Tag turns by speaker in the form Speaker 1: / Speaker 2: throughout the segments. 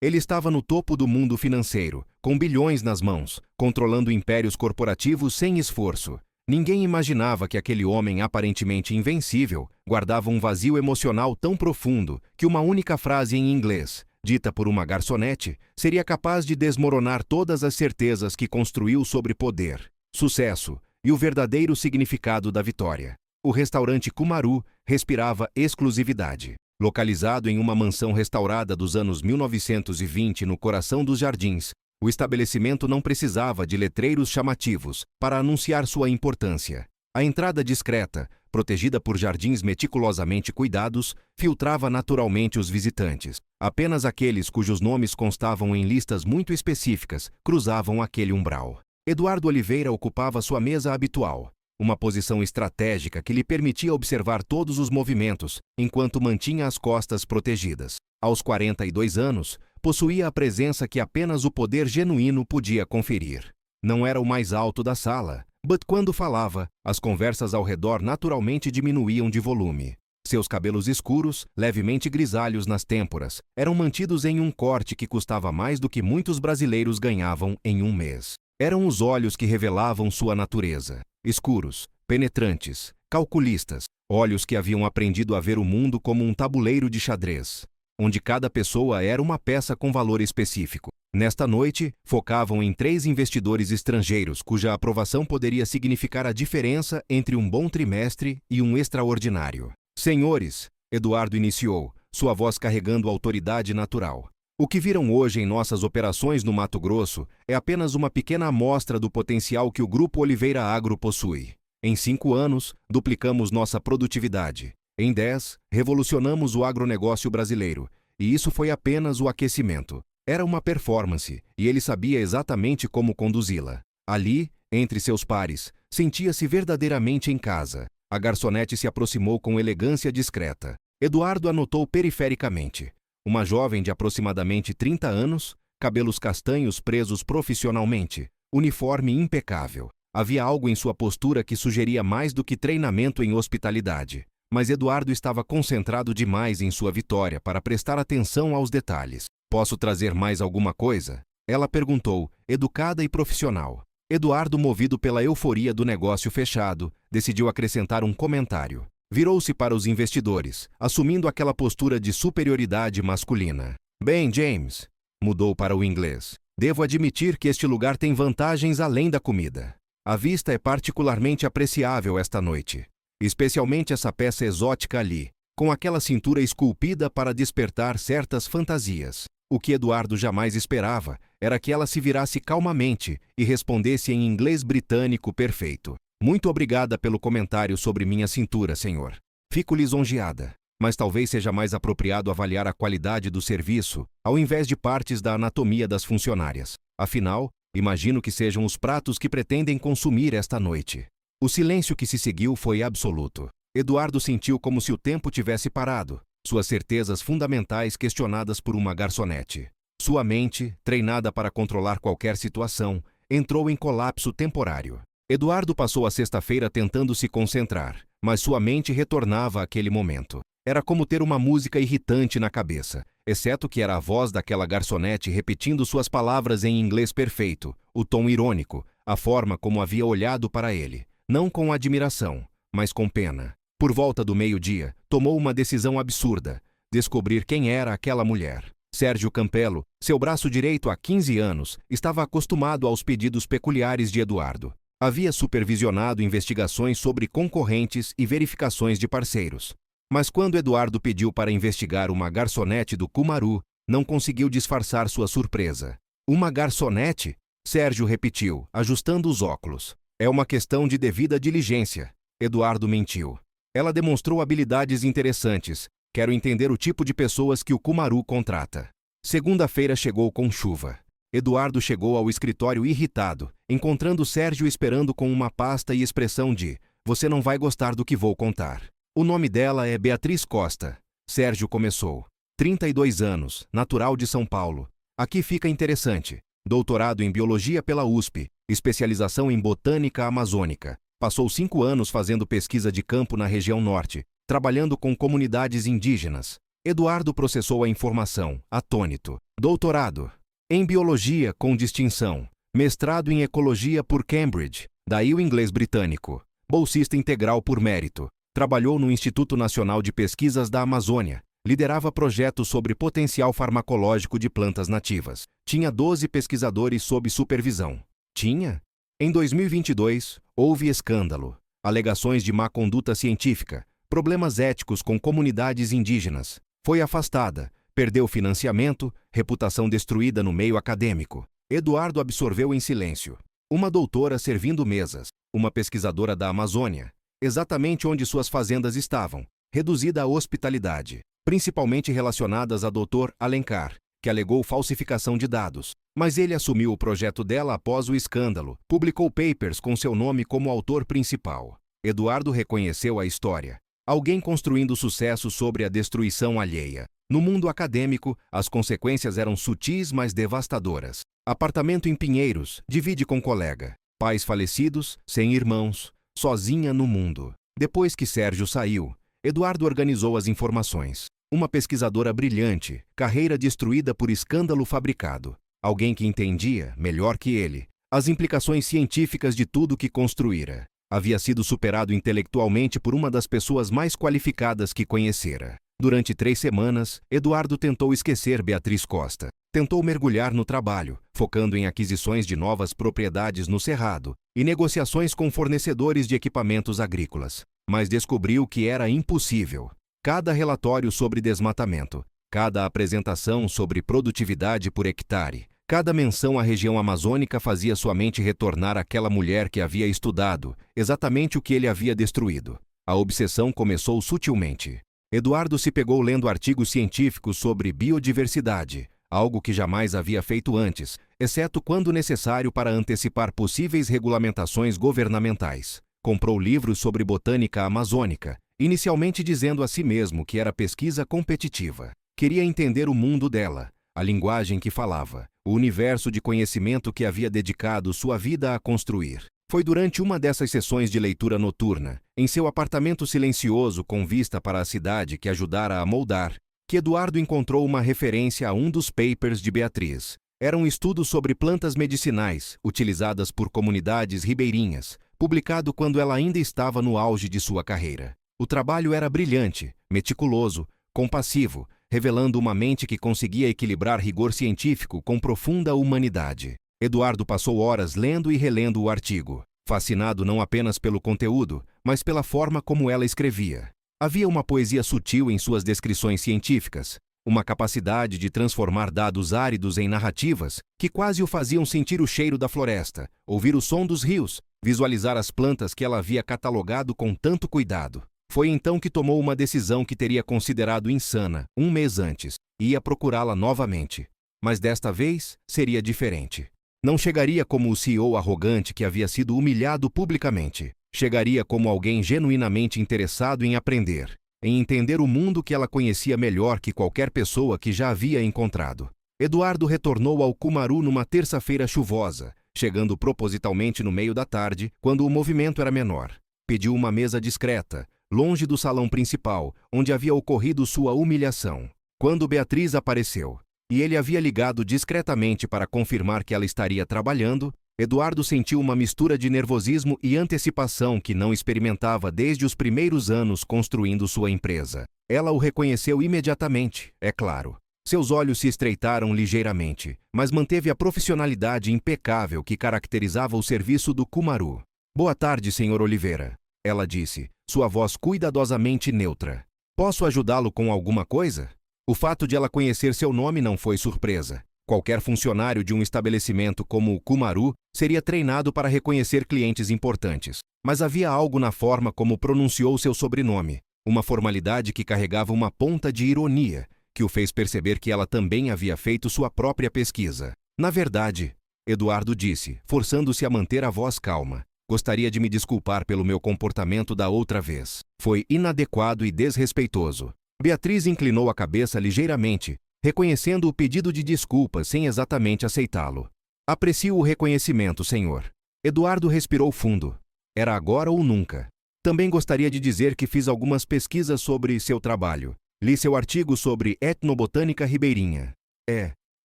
Speaker 1: Ele estava no topo do mundo financeiro, com bilhões nas mãos, controlando impérios corporativos sem esforço. Ninguém imaginava que aquele homem aparentemente invencível guardava um vazio emocional tão profundo que uma única frase em inglês, dita por uma garçonete, seria capaz de desmoronar todas as certezas que construiu sobre poder, sucesso e o verdadeiro significado da vitória. O restaurante Kumaru respirava exclusividade. Localizado em uma mansão restaurada dos anos 1920 no coração dos jardins, o estabelecimento não precisava de letreiros chamativos para anunciar sua importância. A entrada discreta, protegida por jardins meticulosamente cuidados, filtrava naturalmente os visitantes. Apenas aqueles cujos nomes constavam em listas muito específicas cruzavam aquele umbral. Eduardo Oliveira ocupava sua mesa habitual, uma posição estratégica que lhe permitia observar todos os movimentos, enquanto mantinha as costas protegidas. Aos 42 anos, possuía a presença que apenas o poder genuíno podia conferir. Não era o mais alto da sala, mas quando falava, as conversas ao redor naturalmente diminuíam de volume. Seus cabelos escuros, levemente grisalhos nas têmporas, eram mantidos em um corte que custava mais do que muitos brasileiros ganhavam em um mês. Eram os olhos que revelavam sua natureza. Escuros, penetrantes, calculistas, olhos que haviam aprendido a ver o mundo como um tabuleiro de xadrez, onde cada pessoa era uma peça com valor específico. Nesta noite, focavam em 3 investidores estrangeiros cuja aprovação poderia significar a diferença entre um bom trimestre e um extraordinário. Senhores, Eduardo iniciou, sua voz carregando autoridade natural. O que viram hoje em nossas operações no Mato Grosso é apenas uma pequena amostra do potencial que o Grupo Oliveira Agro possui. Em 5 anos, duplicamos nossa produtividade. Em 10, revolucionamos o agronegócio brasileiro. E isso foi apenas o aquecimento. Era uma performance, e ele sabia exatamente como conduzi-la. Ali, entre seus pares, sentia-se verdadeiramente em casa. A garçonete se aproximou com elegância discreta. Eduardo anotou perifericamente. Uma jovem de aproximadamente 30 anos, cabelos castanhos presos profissionalmente, uniforme impecável. Havia algo em sua postura que sugeria mais do que treinamento em hospitalidade. Mas Eduardo estava concentrado demais em sua vitória para prestar atenção aos detalhes. Posso trazer mais alguma coisa? Ela perguntou, educada e profissional. Eduardo, movido pela euforia do negócio fechado, decidiu acrescentar um comentário. Virou-se para os investidores, assumindo aquela postura de superioridade masculina. Bem, James, mudou para o inglês. Devo admitir que este lugar tem vantagens além da comida. A vista é particularmente apreciável esta noite. Especialmente essa peça exótica ali, com aquela cintura esculpida para despertar certas fantasias. O que Eduardo jamais esperava era que ela se virasse calmamente e respondesse em inglês britânico perfeito. Muito obrigada pelo comentário sobre minha cintura, senhor. Fico lisonjeada, mas talvez seja mais apropriado avaliar a qualidade do serviço ao invés de partes da anatomia das funcionárias. Afinal, imagino que sejam os pratos que pretendem consumir esta noite. O silêncio que se seguiu foi absoluto. Eduardo sentiu como se o tempo tivesse parado, suas certezas fundamentais questionadas por uma garçonete. Sua mente, treinada para controlar qualquer situação, entrou em colapso temporário. Eduardo passou a sexta-feira tentando se concentrar, mas sua mente retornava àquele momento. Era como ter uma música irritante na cabeça, exceto que era a voz daquela garçonete repetindo suas palavras em inglês perfeito, o tom irônico, a forma como havia olhado para ele, não com admiração, mas com pena. Por volta do meio-dia, tomou uma decisão absurda, descobrir quem era aquela mulher. Sérgio Campelo, seu braço direito há 15 anos, estava acostumado aos pedidos peculiares de Eduardo. Havia supervisionado investigações sobre concorrentes e verificações de parceiros. Mas quando Eduardo pediu para investigar uma garçonete do Kumaru, não conseguiu disfarçar sua surpresa. Uma garçonete? Sérgio repetiu, ajustando os óculos. É uma questão de devida diligência. Eduardo mentiu. Ela demonstrou habilidades interessantes. Quero entender o tipo de pessoas que o Kumaru contrata. Segunda-feira chegou com chuva. Eduardo chegou ao escritório irritado, encontrando Sérgio esperando com uma pasta e expressão de "Você não vai gostar do que vou contar". O nome dela é Beatriz Costa. Sérgio começou. 32 anos, natural de São Paulo. Aqui fica interessante. Doutorado em Biologia pela USP, especialização em Botânica Amazônica. Passou 5 anos fazendo pesquisa de campo na região norte, trabalhando com comunidades indígenas. Eduardo processou a informação, atônito. Doutorado em Biologia com distinção. Mestrado em Ecologia por Cambridge, daí o inglês britânico. Bolsista integral por mérito. Trabalhou no Instituto Nacional de Pesquisas da Amazônia. Liderava projetos sobre potencial farmacológico de plantas nativas. Tinha 12 pesquisadores sob supervisão. Tinha? Em 2022, houve escândalo. Alegações de má conduta científica. Problemas éticos com comunidades indígenas. Foi afastada. Perdeu financiamento, reputação destruída no meio acadêmico. Eduardo absorveu em silêncio. Uma doutora servindo mesas. Uma pesquisadora da Amazônia. Exatamente onde suas fazendas estavam. Reduzida à hospitalidade. Principalmente relacionadas a Dr. Alencar, que alegou falsificação de dados. Mas ele assumiu o projeto dela após o escândalo. Publicou papers com seu nome como autor principal. Eduardo reconheceu a história. Alguém construindo sucesso sobre a destruição alheia. No mundo acadêmico, as consequências eram sutis, mas devastadoras. Apartamento em Pinheiros, divide com colega. Pais falecidos, sem irmãos, sozinha no mundo. Depois que Sérgio saiu, Eduardo organizou as informações. Uma pesquisadora brilhante, carreira destruída por escândalo fabricado. Alguém que entendia, melhor que ele, as implicações científicas de tudo que construíra. Havia sido superado intelectualmente por uma das pessoas mais qualificadas que conhecera. Durante 3 semanas, Eduardo tentou esquecer Beatriz Costa. Tentou mergulhar no trabalho, focando em aquisições de novas propriedades no Cerrado e negociações com fornecedores de equipamentos agrícolas. Mas descobriu que era impossível. Cada relatório sobre desmatamento, cada apresentação sobre produtividade por hectare, cada menção à região amazônica fazia sua mente retornar àquela mulher que havia estudado exatamente o que ele havia destruído. A obsessão começou sutilmente. Eduardo se pegou lendo artigos científicos sobre biodiversidade, algo que jamais havia feito antes, exceto quando necessário para antecipar possíveis regulamentações governamentais. Comprou livros sobre botânica amazônica, inicialmente dizendo a si mesmo que era pesquisa competitiva. Queria entender o mundo dela, a linguagem que falava, o universo de conhecimento que havia dedicado sua vida a construir. Foi durante uma dessas sessões de leitura noturna, em seu apartamento silencioso com vista para a cidade que ajudara a moldar, que Eduardo encontrou uma referência a um dos papers de Beatriz. Era um estudo sobre plantas medicinais, utilizadas por comunidades ribeirinhas, publicado quando ela ainda estava no auge de sua carreira. O trabalho era brilhante, meticuloso, compassivo, revelando uma mente que conseguia equilibrar rigor científico com profunda humanidade. Eduardo passou horas lendo e relendo o artigo, fascinado não apenas pelo conteúdo, mas pela forma como ela escrevia. Havia uma poesia sutil em suas descrições científicas, uma capacidade de transformar dados áridos em narrativas que quase o faziam sentir o cheiro da floresta, ouvir o som dos rios, visualizar as plantas que ela havia catalogado com tanto cuidado. Foi então que tomou uma decisão que teria considerado insana 1 mês antes. Ia procurá-la novamente. Mas desta vez seria diferente. Não chegaria como o CEO arrogante que havia sido humilhado publicamente. Chegaria como alguém genuinamente interessado em aprender, em entender o mundo que ela conhecia melhor que qualquer pessoa que já havia encontrado. Eduardo retornou ao Cumaru numa terça-feira chuvosa, chegando propositalmente no meio da tarde, quando o movimento era menor. Pediu uma mesa discreta, longe do salão principal, onde havia ocorrido sua humilhação. Quando Beatriz apareceu, e ele havia ligado discretamente para confirmar que ela estaria trabalhando, Eduardo sentiu uma mistura de nervosismo e antecipação que não experimentava desde os primeiros anos construindo sua empresa. Ela o reconheceu imediatamente, é claro. Seus olhos se estreitaram ligeiramente, mas manteve a profissionalidade impecável que caracterizava o serviço do Cumaru. "Boa tarde, Sr. Oliveira", ela disse, sua voz cuidadosamente neutra. "Posso ajudá-lo com alguma coisa?" O fato de ela conhecer seu nome não foi surpresa. Qualquer funcionário de um estabelecimento como o Cumaru seria treinado para reconhecer clientes importantes. Mas havia algo na forma como pronunciou seu sobrenome, uma formalidade que carregava uma ponta de ironia, que o fez perceber que ela também havia feito sua própria pesquisa. "Na verdade", Eduardo disse, forçando-se a manter a voz calma, "gostaria de me desculpar pelo meu comportamento da outra vez. Foi inadequado e desrespeitoso." Beatriz inclinou a cabeça ligeiramente, reconhecendo o pedido de desculpas sem exatamente aceitá-lo. "Aprecio o reconhecimento, senhor." Eduardo respirou fundo. Era agora ou nunca. "Também gostaria de dizer que fiz algumas pesquisas sobre seu trabalho. Li seu artigo sobre etnobotânica ribeirinha. É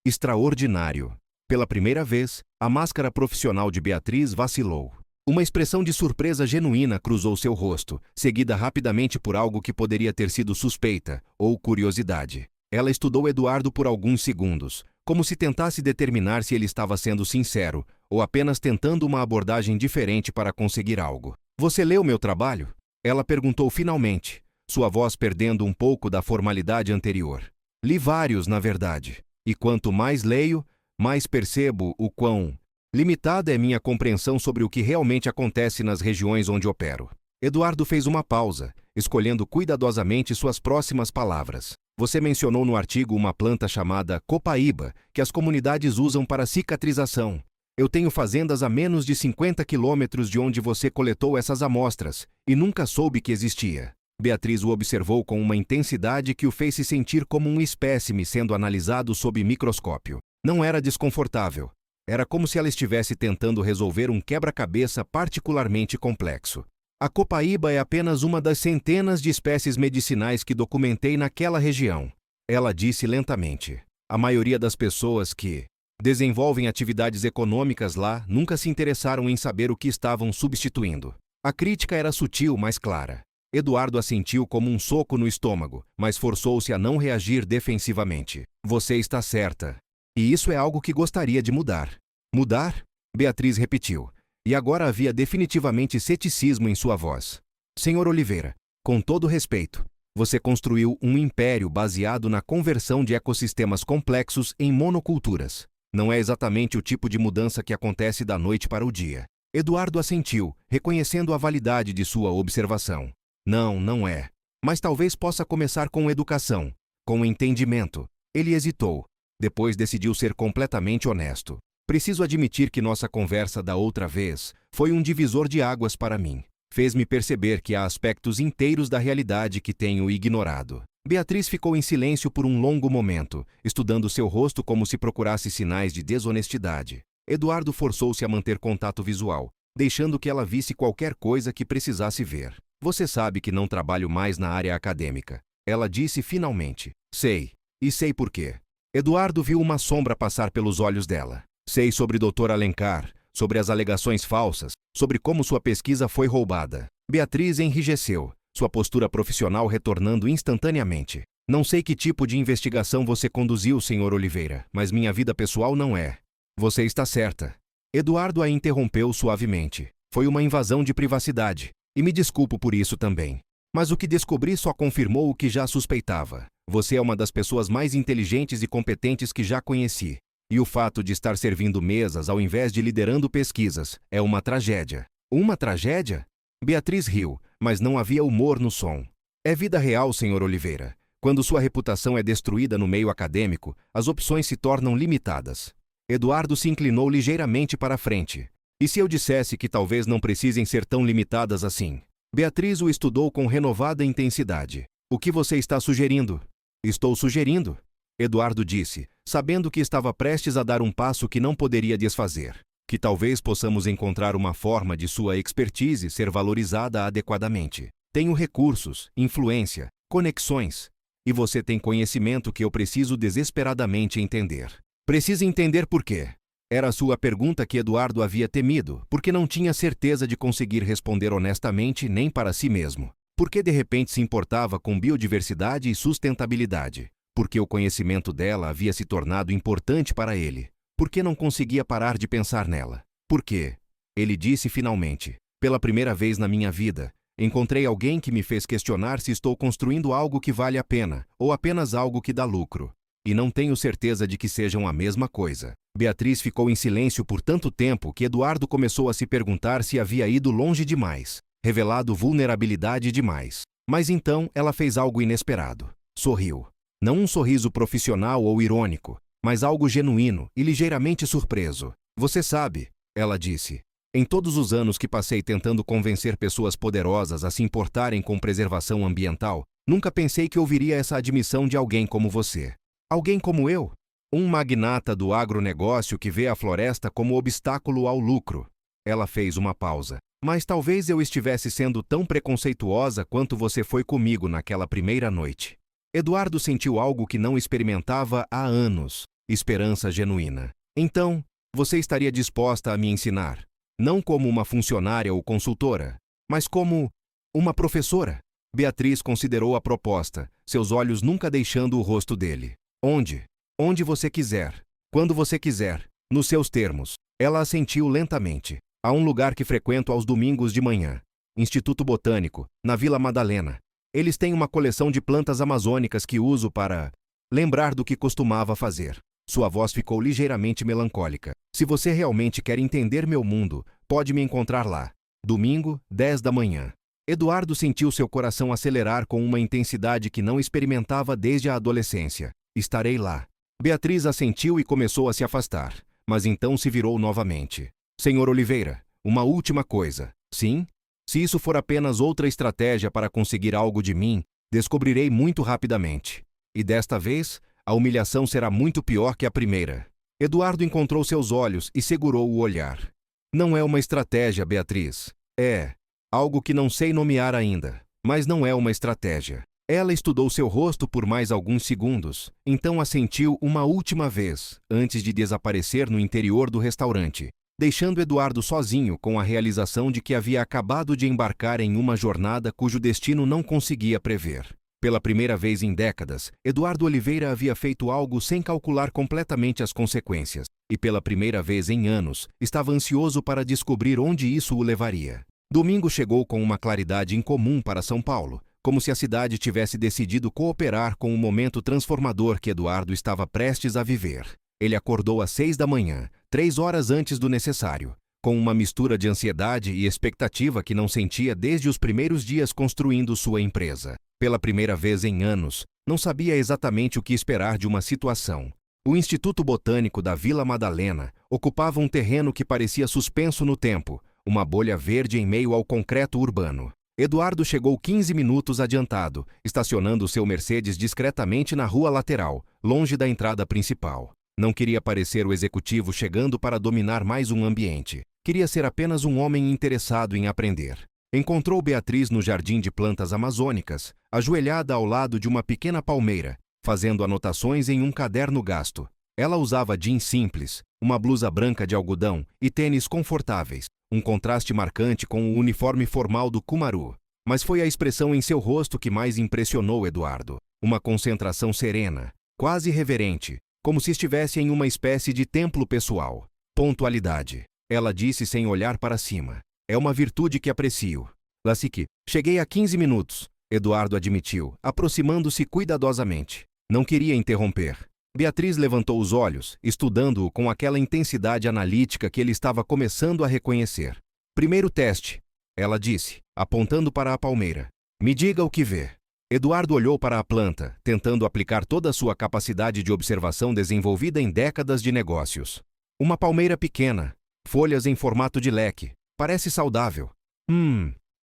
Speaker 1: extraordinário. Pela primeira vez, a máscara profissional de Beatriz vacilou. Uma expressão de surpresa genuína cruzou seu rosto, seguida rapidamente por algo que poderia ter sido suspeita ou curiosidade. Ela estudou Eduardo por alguns segundos, como se tentasse determinar se ele estava sendo sincero ou apenas tentando uma abordagem diferente para conseguir algo. Você leu meu trabalho? Ela perguntou finalmente, sua voz perdendo um pouco da formalidade anterior. Li vários, na verdade. E quanto mais leio, mais percebo o quão limitada é minha compreensão sobre o que realmente acontece nas regiões onde opero. Eduardo fez uma pausa, escolhendo cuidadosamente suas próximas palavras. Você mencionou no artigo uma planta chamada copaíba, que as comunidades usam para cicatrização. Eu tenho fazendas a menos de 50 quilômetros de onde você coletou essas amostras, e nunca soube que existia. Beatriz o observou com uma intensidade que o fez se sentir como um espécime sendo analisado sob microscópio. Não era desconfortável. Era como se ela estivesse tentando resolver um quebra-cabeça particularmente complexo. A copaíba é apenas uma das centenas de espécies medicinais que documentei naquela região. Ela disse lentamente. A maioria das pessoas que desenvolvem atividades econômicas lá nunca se interessaram em saber o que estavam substituindo. A crítica era sutil, mas clara. Eduardo a sentiu como um soco no estômago, mas forçou-se a não reagir defensivamente. Você está certa. E isso é algo que gostaria de mudar. Mudar? Beatriz repetiu. E agora havia definitivamente ceticismo em sua voz. Senhor Oliveira, com todo respeito, você construiu um império baseado na conversão de ecossistemas complexos em monoculturas. Não é exatamente o tipo de mudança que acontece da noite para o dia. Eduardo assentiu, reconhecendo a validade de sua observação. Não, não é. Mas talvez possa começar com educação, com entendimento. Ele hesitou. Depois decidiu ser completamente honesto. Preciso admitir que nossa conversa da outra vez foi um divisor de águas para mim. Fez-me perceber que há aspectos inteiros da realidade que tenho ignorado. Beatriz ficou em silêncio por um longo momento, estudando seu rosto como se procurasse sinais de desonestidade. Eduardo forçou-se a manter contato visual, deixando que ela visse qualquer coisa que precisasse ver. Você sabe que não trabalho mais na área acadêmica. Ela disse finalmente. Sei. E sei por quê. Eduardo viu uma sombra passar pelos olhos dela. Sei sobre Dr. Alencar, sobre as alegações falsas, sobre como sua pesquisa foi roubada. Beatriz enrijeceu, sua postura profissional retornando instantaneamente. Não sei que tipo de investigação você conduziu, Sr. Oliveira, mas minha vida pessoal não é. Você está certa. Eduardo a interrompeu suavemente. Foi uma invasão de privacidade, e me desculpo por isso também. Mas o que descobri só confirmou o que já suspeitava. Você é uma das pessoas mais inteligentes e competentes que já conheci. E o fato de estar servindo mesas ao invés de liderando pesquisas é uma tragédia. Uma tragédia? Beatriz riu, mas não havia humor no som. É vida real, Sr. Oliveira. Quando sua reputação é destruída no meio acadêmico, as opções se tornam limitadas. Eduardo se inclinou ligeiramente para a frente. E se eu dissesse que talvez não precisem ser tão limitadas assim? Beatriz o estudou com renovada intensidade. O que você está sugerindo? Estou sugerindo, Eduardo disse, sabendo que estava prestes a dar um passo que não poderia desfazer. Que talvez possamos encontrar uma forma de sua expertise ser valorizada adequadamente. Tenho recursos, influência, conexões. E você tem conhecimento que eu preciso desesperadamente entender. Precisa entender por quê? Era a sua pergunta que Eduardo havia temido, porque não tinha certeza de conseguir responder honestamente nem para si mesmo. Porque de repente se importava com biodiversidade e sustentabilidade. Porque o conhecimento dela havia se tornado importante para ele. Porque não conseguia parar de pensar nela. Porque, ele disse finalmente, pela primeira vez na minha vida, encontrei alguém que me fez questionar se estou construindo algo que vale a pena, ou apenas algo que dá lucro. E não tenho certeza de que sejam a mesma coisa. Beatriz ficou em silêncio por tanto tempo que Eduardo começou a se perguntar se havia ido longe demais, revelado vulnerabilidade demais. Mas então ela fez algo inesperado. Sorriu. Não um sorriso profissional ou irônico, mas algo genuíno e ligeiramente surpreso. Você sabe, ela disse, em todos os anos que passei tentando convencer pessoas poderosas a se importarem com preservação ambiental, nunca pensei que ouviria essa admissão de alguém como você. Alguém como eu? Um magnata do agronegócio que vê a floresta como obstáculo ao lucro. Ela fez uma pausa. Mas talvez eu estivesse sendo tão preconceituosa quanto você foi comigo naquela primeira noite. Eduardo sentiu algo que não experimentava há anos: esperança genuína. Então, você estaria disposta a me ensinar, não como uma funcionária ou consultora, mas como uma professora? Beatriz considerou a proposta, seus olhos nunca deixando o rosto dele. Onde? Onde você quiser. Quando você quiser. Nos seus termos. Ela assentiu lentamente. Há um lugar que frequento aos domingos de manhã. Instituto Botânico, na Vila Madalena. Eles têm uma coleção de plantas amazônicas que uso para lembrar do que costumava fazer. Sua voz ficou ligeiramente melancólica. Se você realmente quer entender meu mundo, pode me encontrar lá. Domingo, 10 da manhã. Eduardo sentiu seu coração acelerar com uma intensidade que não experimentava desde a adolescência. Estarei lá. Beatriz assentiu e começou a se afastar, mas então se virou novamente. Senhor Oliveira, uma última coisa. Sim? Se isso for apenas outra estratégia para conseguir algo de mim, descobrirei muito rapidamente. E desta vez, a humilhação será muito pior que a primeira. Eduardo encontrou seus olhos e segurou o olhar. Não é uma estratégia, Beatriz. É algo que não sei nomear ainda, mas não é uma estratégia. Ela estudou seu rosto por mais alguns segundos, então assentiu uma última vez, antes de desaparecer no interior do restaurante, deixando Eduardo sozinho com a realização de que havia acabado de embarcar em uma jornada cujo destino não conseguia prever. Pela primeira vez em décadas, Eduardo Oliveira havia feito algo sem calcular completamente as consequências, e pela primeira vez em anos, estava ansioso para descobrir onde isso o levaria. Domingo chegou com uma claridade incomum para São Paulo, como se a cidade tivesse decidido cooperar com o momento transformador que Eduardo estava prestes a viver. Ele acordou às 6 da manhã, 3 horas antes do necessário, com uma mistura de ansiedade e expectativa que não sentia desde os primeiros dias construindo sua empresa. Pela primeira vez em anos, não sabia exatamente o que esperar de uma situação. O Instituto Botânico da Vila Madalena ocupava um terreno que parecia suspenso no tempo, uma bolha verde em meio ao concreto urbano. Eduardo chegou 15 minutos adiantado, estacionando seu Mercedes discretamente na rua lateral, longe da entrada principal. Não queria parecer o executivo chegando para dominar mais um ambiente. Queria ser apenas um homem interessado em aprender. Encontrou Beatriz no jardim de plantas amazônicas, ajoelhada ao lado de uma pequena palmeira, fazendo anotações em um caderno gasto. Ela usava jeans simples, uma blusa branca de algodão e tênis confortáveis, um contraste marcante com o uniforme formal do Cumaru. Mas foi a expressão em seu rosto que mais impressionou Eduardo. Uma concentração serena, quase reverente, como se estivesse em uma espécie de templo pessoal. Pontualidade. Ela disse sem olhar para cima. É uma virtude que aprecio. Lassique, cheguei há 15 minutos, Eduardo admitiu, aproximando-se cuidadosamente. Não queria interromper. Beatriz levantou os olhos, estudando-o com aquela intensidade analítica que ele estava começando a reconhecer. Primeiro teste, ela disse, apontando para a palmeira. Me diga o que vê. Eduardo olhou para a planta, tentando aplicar toda a sua capacidade de observação desenvolvida em décadas de negócios. Uma palmeira pequena, folhas em formato de leque. Parece saudável.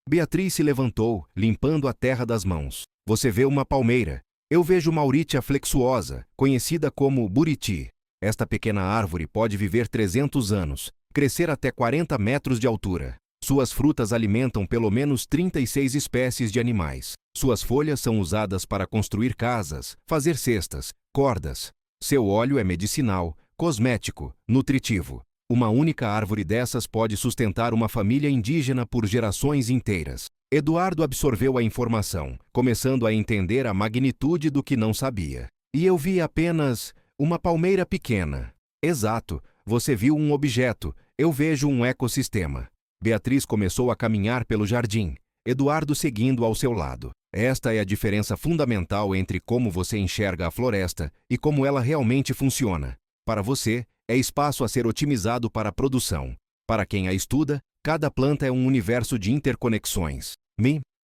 Speaker 1: Beatriz se levantou, limpando a terra das mãos. Você vê uma palmeira. Eu vejo Mauritia flexuosa, conhecida como buriti. Esta pequena árvore pode viver 300 anos, crescer até 40 metros de altura. Suas frutas alimentam pelo menos 36 espécies de animais. Suas folhas são usadas para construir casas, fazer cestas, cordas. Seu óleo é medicinal, cosmético, nutritivo. Uma única árvore dessas pode sustentar uma família indígena por gerações inteiras. Eduardo absorveu a informação, começando a entender a magnitude do que não sabia. E eu vi apenas uma palmeira pequena. Exato, você viu um objeto, eu vejo um ecossistema. Beatriz começou a caminhar pelo jardim, Eduardo seguindo ao seu lado. Esta é a diferença fundamental entre como você enxerga a floresta e como ela realmente funciona. Para você, é espaço a ser otimizado para a produção. Para quem a estuda, cada planta é um universo de interconexões.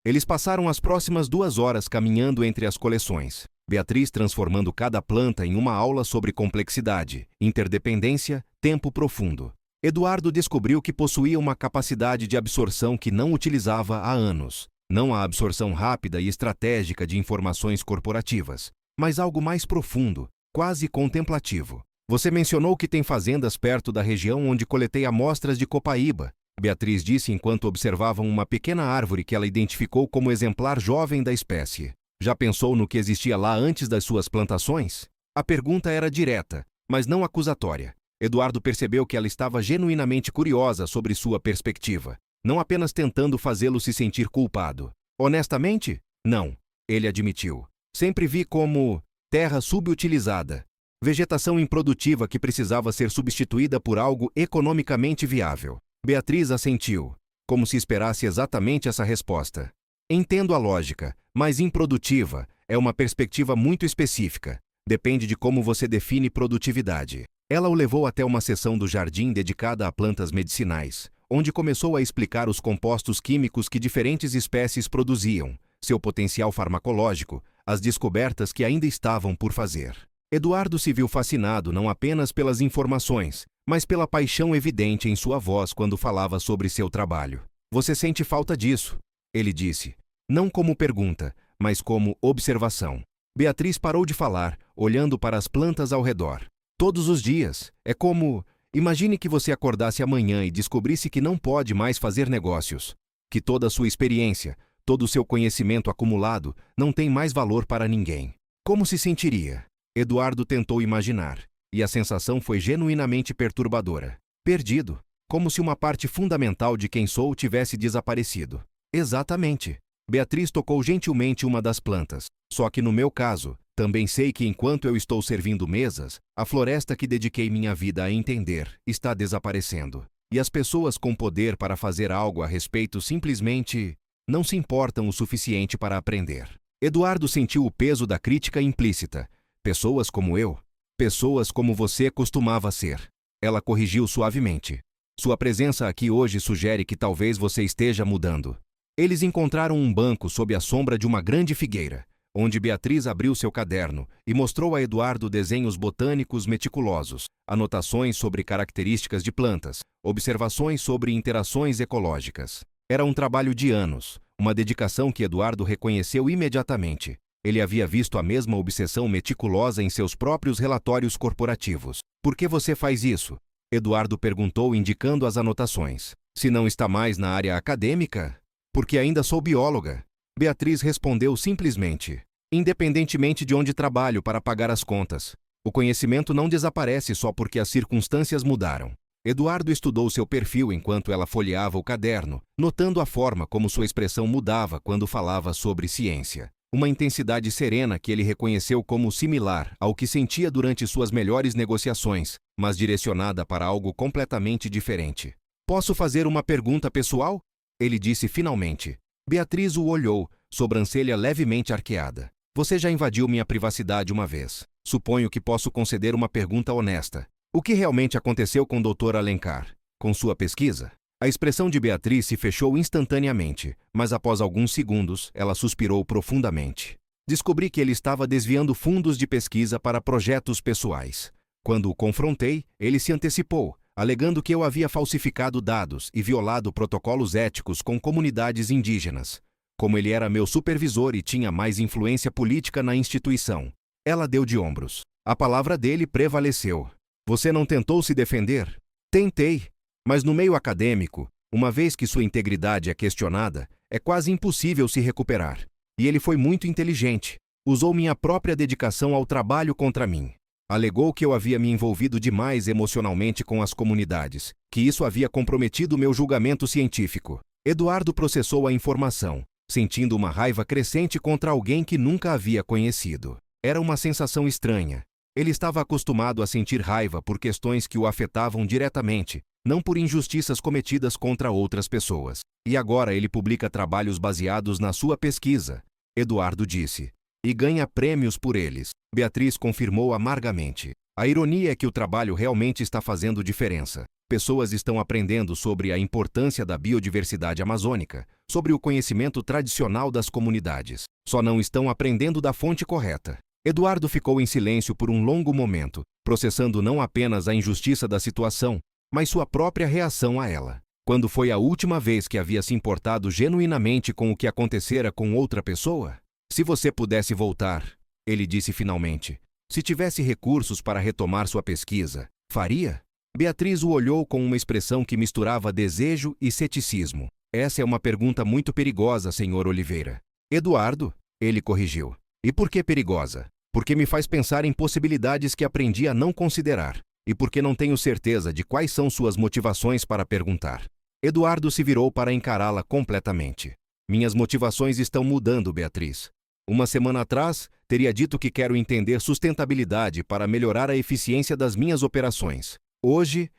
Speaker 1: Eles passaram as próximas 2 horas caminhando entre as coleções. Beatriz transformando cada planta em uma aula sobre complexidade, interdependência, tempo profundo. Eduardo descobriu que possuía uma capacidade de absorção que não utilizava há anos. Não a absorção rápida e estratégica de informações corporativas, mas algo mais profundo, quase contemplativo. Você mencionou que tem fazendas perto da região onde coletei amostras de copaíba, Beatriz disse enquanto observavam uma pequena árvore que ela identificou como exemplar jovem da espécie. Já pensou no que existia lá antes das suas plantações? A pergunta era direta, mas não acusatória. Eduardo percebeu que ela estava genuinamente curiosa sobre sua perspectiva, não apenas tentando fazê-lo se sentir culpado. Honestamente, não, ele admitiu. Sempre vi como terra subutilizada, vegetação improdutiva que precisava ser substituída por algo economicamente viável. Beatriz assentiu, como se esperasse exatamente essa resposta. Entendo a lógica, mas improdutiva é uma perspectiva muito específica. Depende de como você define produtividade. Ela o levou até uma seção do jardim dedicada a plantas medicinais, onde começou a explicar os compostos químicos que diferentes espécies produziam, seu potencial farmacológico, as descobertas que ainda estavam por fazer. Eduardo se viu fascinado não apenas pelas informações, mas pela paixão evidente em sua voz quando falava sobre seu trabalho. Você sente falta disso? Ele disse, não como pergunta, mas como observação. Beatriz parou de falar, olhando para as plantas ao redor. Todos os dias. É como... Imagine que você acordasse amanhã e descobrisse que não pode mais fazer negócios. Que toda a sua experiência, todo o seu conhecimento acumulado, não tem mais valor para ninguém. Como se sentiria? Eduardo tentou imaginar, e a sensação foi genuinamente perturbadora. Perdido. Como se uma parte fundamental de quem sou tivesse desaparecido. Exatamente. Beatriz tocou gentilmente uma das plantas. Só que no meu caso, também sei que enquanto eu estou servindo mesas, a floresta que dediquei minha vida a entender está desaparecendo. E as pessoas com poder para fazer algo a respeito simplesmente não se importam o suficiente para aprender. Eduardo sentiu o peso da crítica implícita. Pessoas como eu, pessoas como você costumava ser. Ela corrigiu suavemente. Sua presença aqui hoje sugere que talvez você esteja mudando. Eles encontraram um banco sob a sombra de uma grande figueira, onde Beatriz abriu seu caderno e mostrou a Eduardo desenhos botânicos meticulosos, anotações sobre características de plantas, observações sobre interações ecológicas. Era um trabalho de anos, uma dedicação que Eduardo reconheceu imediatamente. Ele havia visto a mesma obsessão meticulosa em seus próprios relatórios corporativos. Por que você faz isso? Eduardo perguntou, indicando as anotações. Se não está mais na área acadêmica? Porque ainda sou bióloga. Beatriz respondeu simplesmente. Independentemente de onde trabalho para pagar as contas, o conhecimento não desaparece só porque as circunstâncias mudaram. Eduardo estudou seu perfil enquanto ela folheava o caderno, notando a forma como sua expressão mudava quando falava sobre ciência. Uma intensidade serena que ele reconheceu como similar ao que sentia durante suas melhores negociações, mas direcionada para algo completamente diferente. Posso fazer uma pergunta pessoal? Ele disse finalmente. Beatriz o olhou, sobrancelha levemente arqueada. Você já invadiu minha privacidade uma vez. Suponho que posso conceder uma pergunta honesta. O que realmente aconteceu com o Dr. Alencar? Com sua pesquisa? A expressão de Beatriz se fechou instantaneamente, mas após alguns segundos, ela suspirou profundamente. Descobri que ele estava desviando fundos de pesquisa para projetos pessoais. Quando o confrontei, ele se antecipou, alegando que eu havia falsificado dados e violado protocolos éticos com comunidades indígenas. Como ele era meu supervisor e tinha mais influência política na instituição. Ela deu de ombros. A palavra dele prevaleceu. Você não tentou se defender? Tentei. Mas no meio acadêmico, uma vez que sua integridade é questionada, é quase impossível se recuperar. E ele foi muito inteligente. Usou minha própria dedicação ao trabalho contra mim. Alegou que eu havia me envolvido demais emocionalmente com as comunidades, que isso havia comprometido meu julgamento científico. Eduardo processou a informação, sentindo uma raiva crescente contra alguém que nunca havia conhecido. Era uma sensação estranha. Ele estava acostumado a sentir raiva por questões que o afetavam diretamente, não por injustiças cometidas contra outras pessoas. E agora ele publica trabalhos baseados na sua pesquisa, Eduardo disse. E ganha prêmios por eles. Beatriz confirmou amargamente. A ironia é que o trabalho realmente está fazendo diferença. Pessoas estão aprendendo sobre a importância da biodiversidade amazônica, sobre o conhecimento tradicional das comunidades. Só não estão aprendendo da fonte correta. Eduardo ficou em silêncio por um longo momento, processando não apenas a injustiça da situação, mas sua própria reação a ela. Quando foi a última vez que havia se importado genuinamente com o que acontecera com outra pessoa? Se você pudesse voltar, ele disse finalmente, se tivesse recursos para retomar sua pesquisa, faria? Beatriz o olhou com uma expressão que misturava desejo e ceticismo. Essa é uma pergunta muito perigosa, Sr. Oliveira. Eduardo, Ele corrigiu. E por que perigosa? Porque me faz pensar em possibilidades que aprendi a não considerar. E porque não tenho certeza de quais são suas motivações para perguntar. Eduardo se virou para encará-la completamente. Minhas motivações estão mudando, Beatriz. Uma semana atrás, teria dito que quero entender sustentabilidade para melhorar a eficiência das minhas operações. Hoje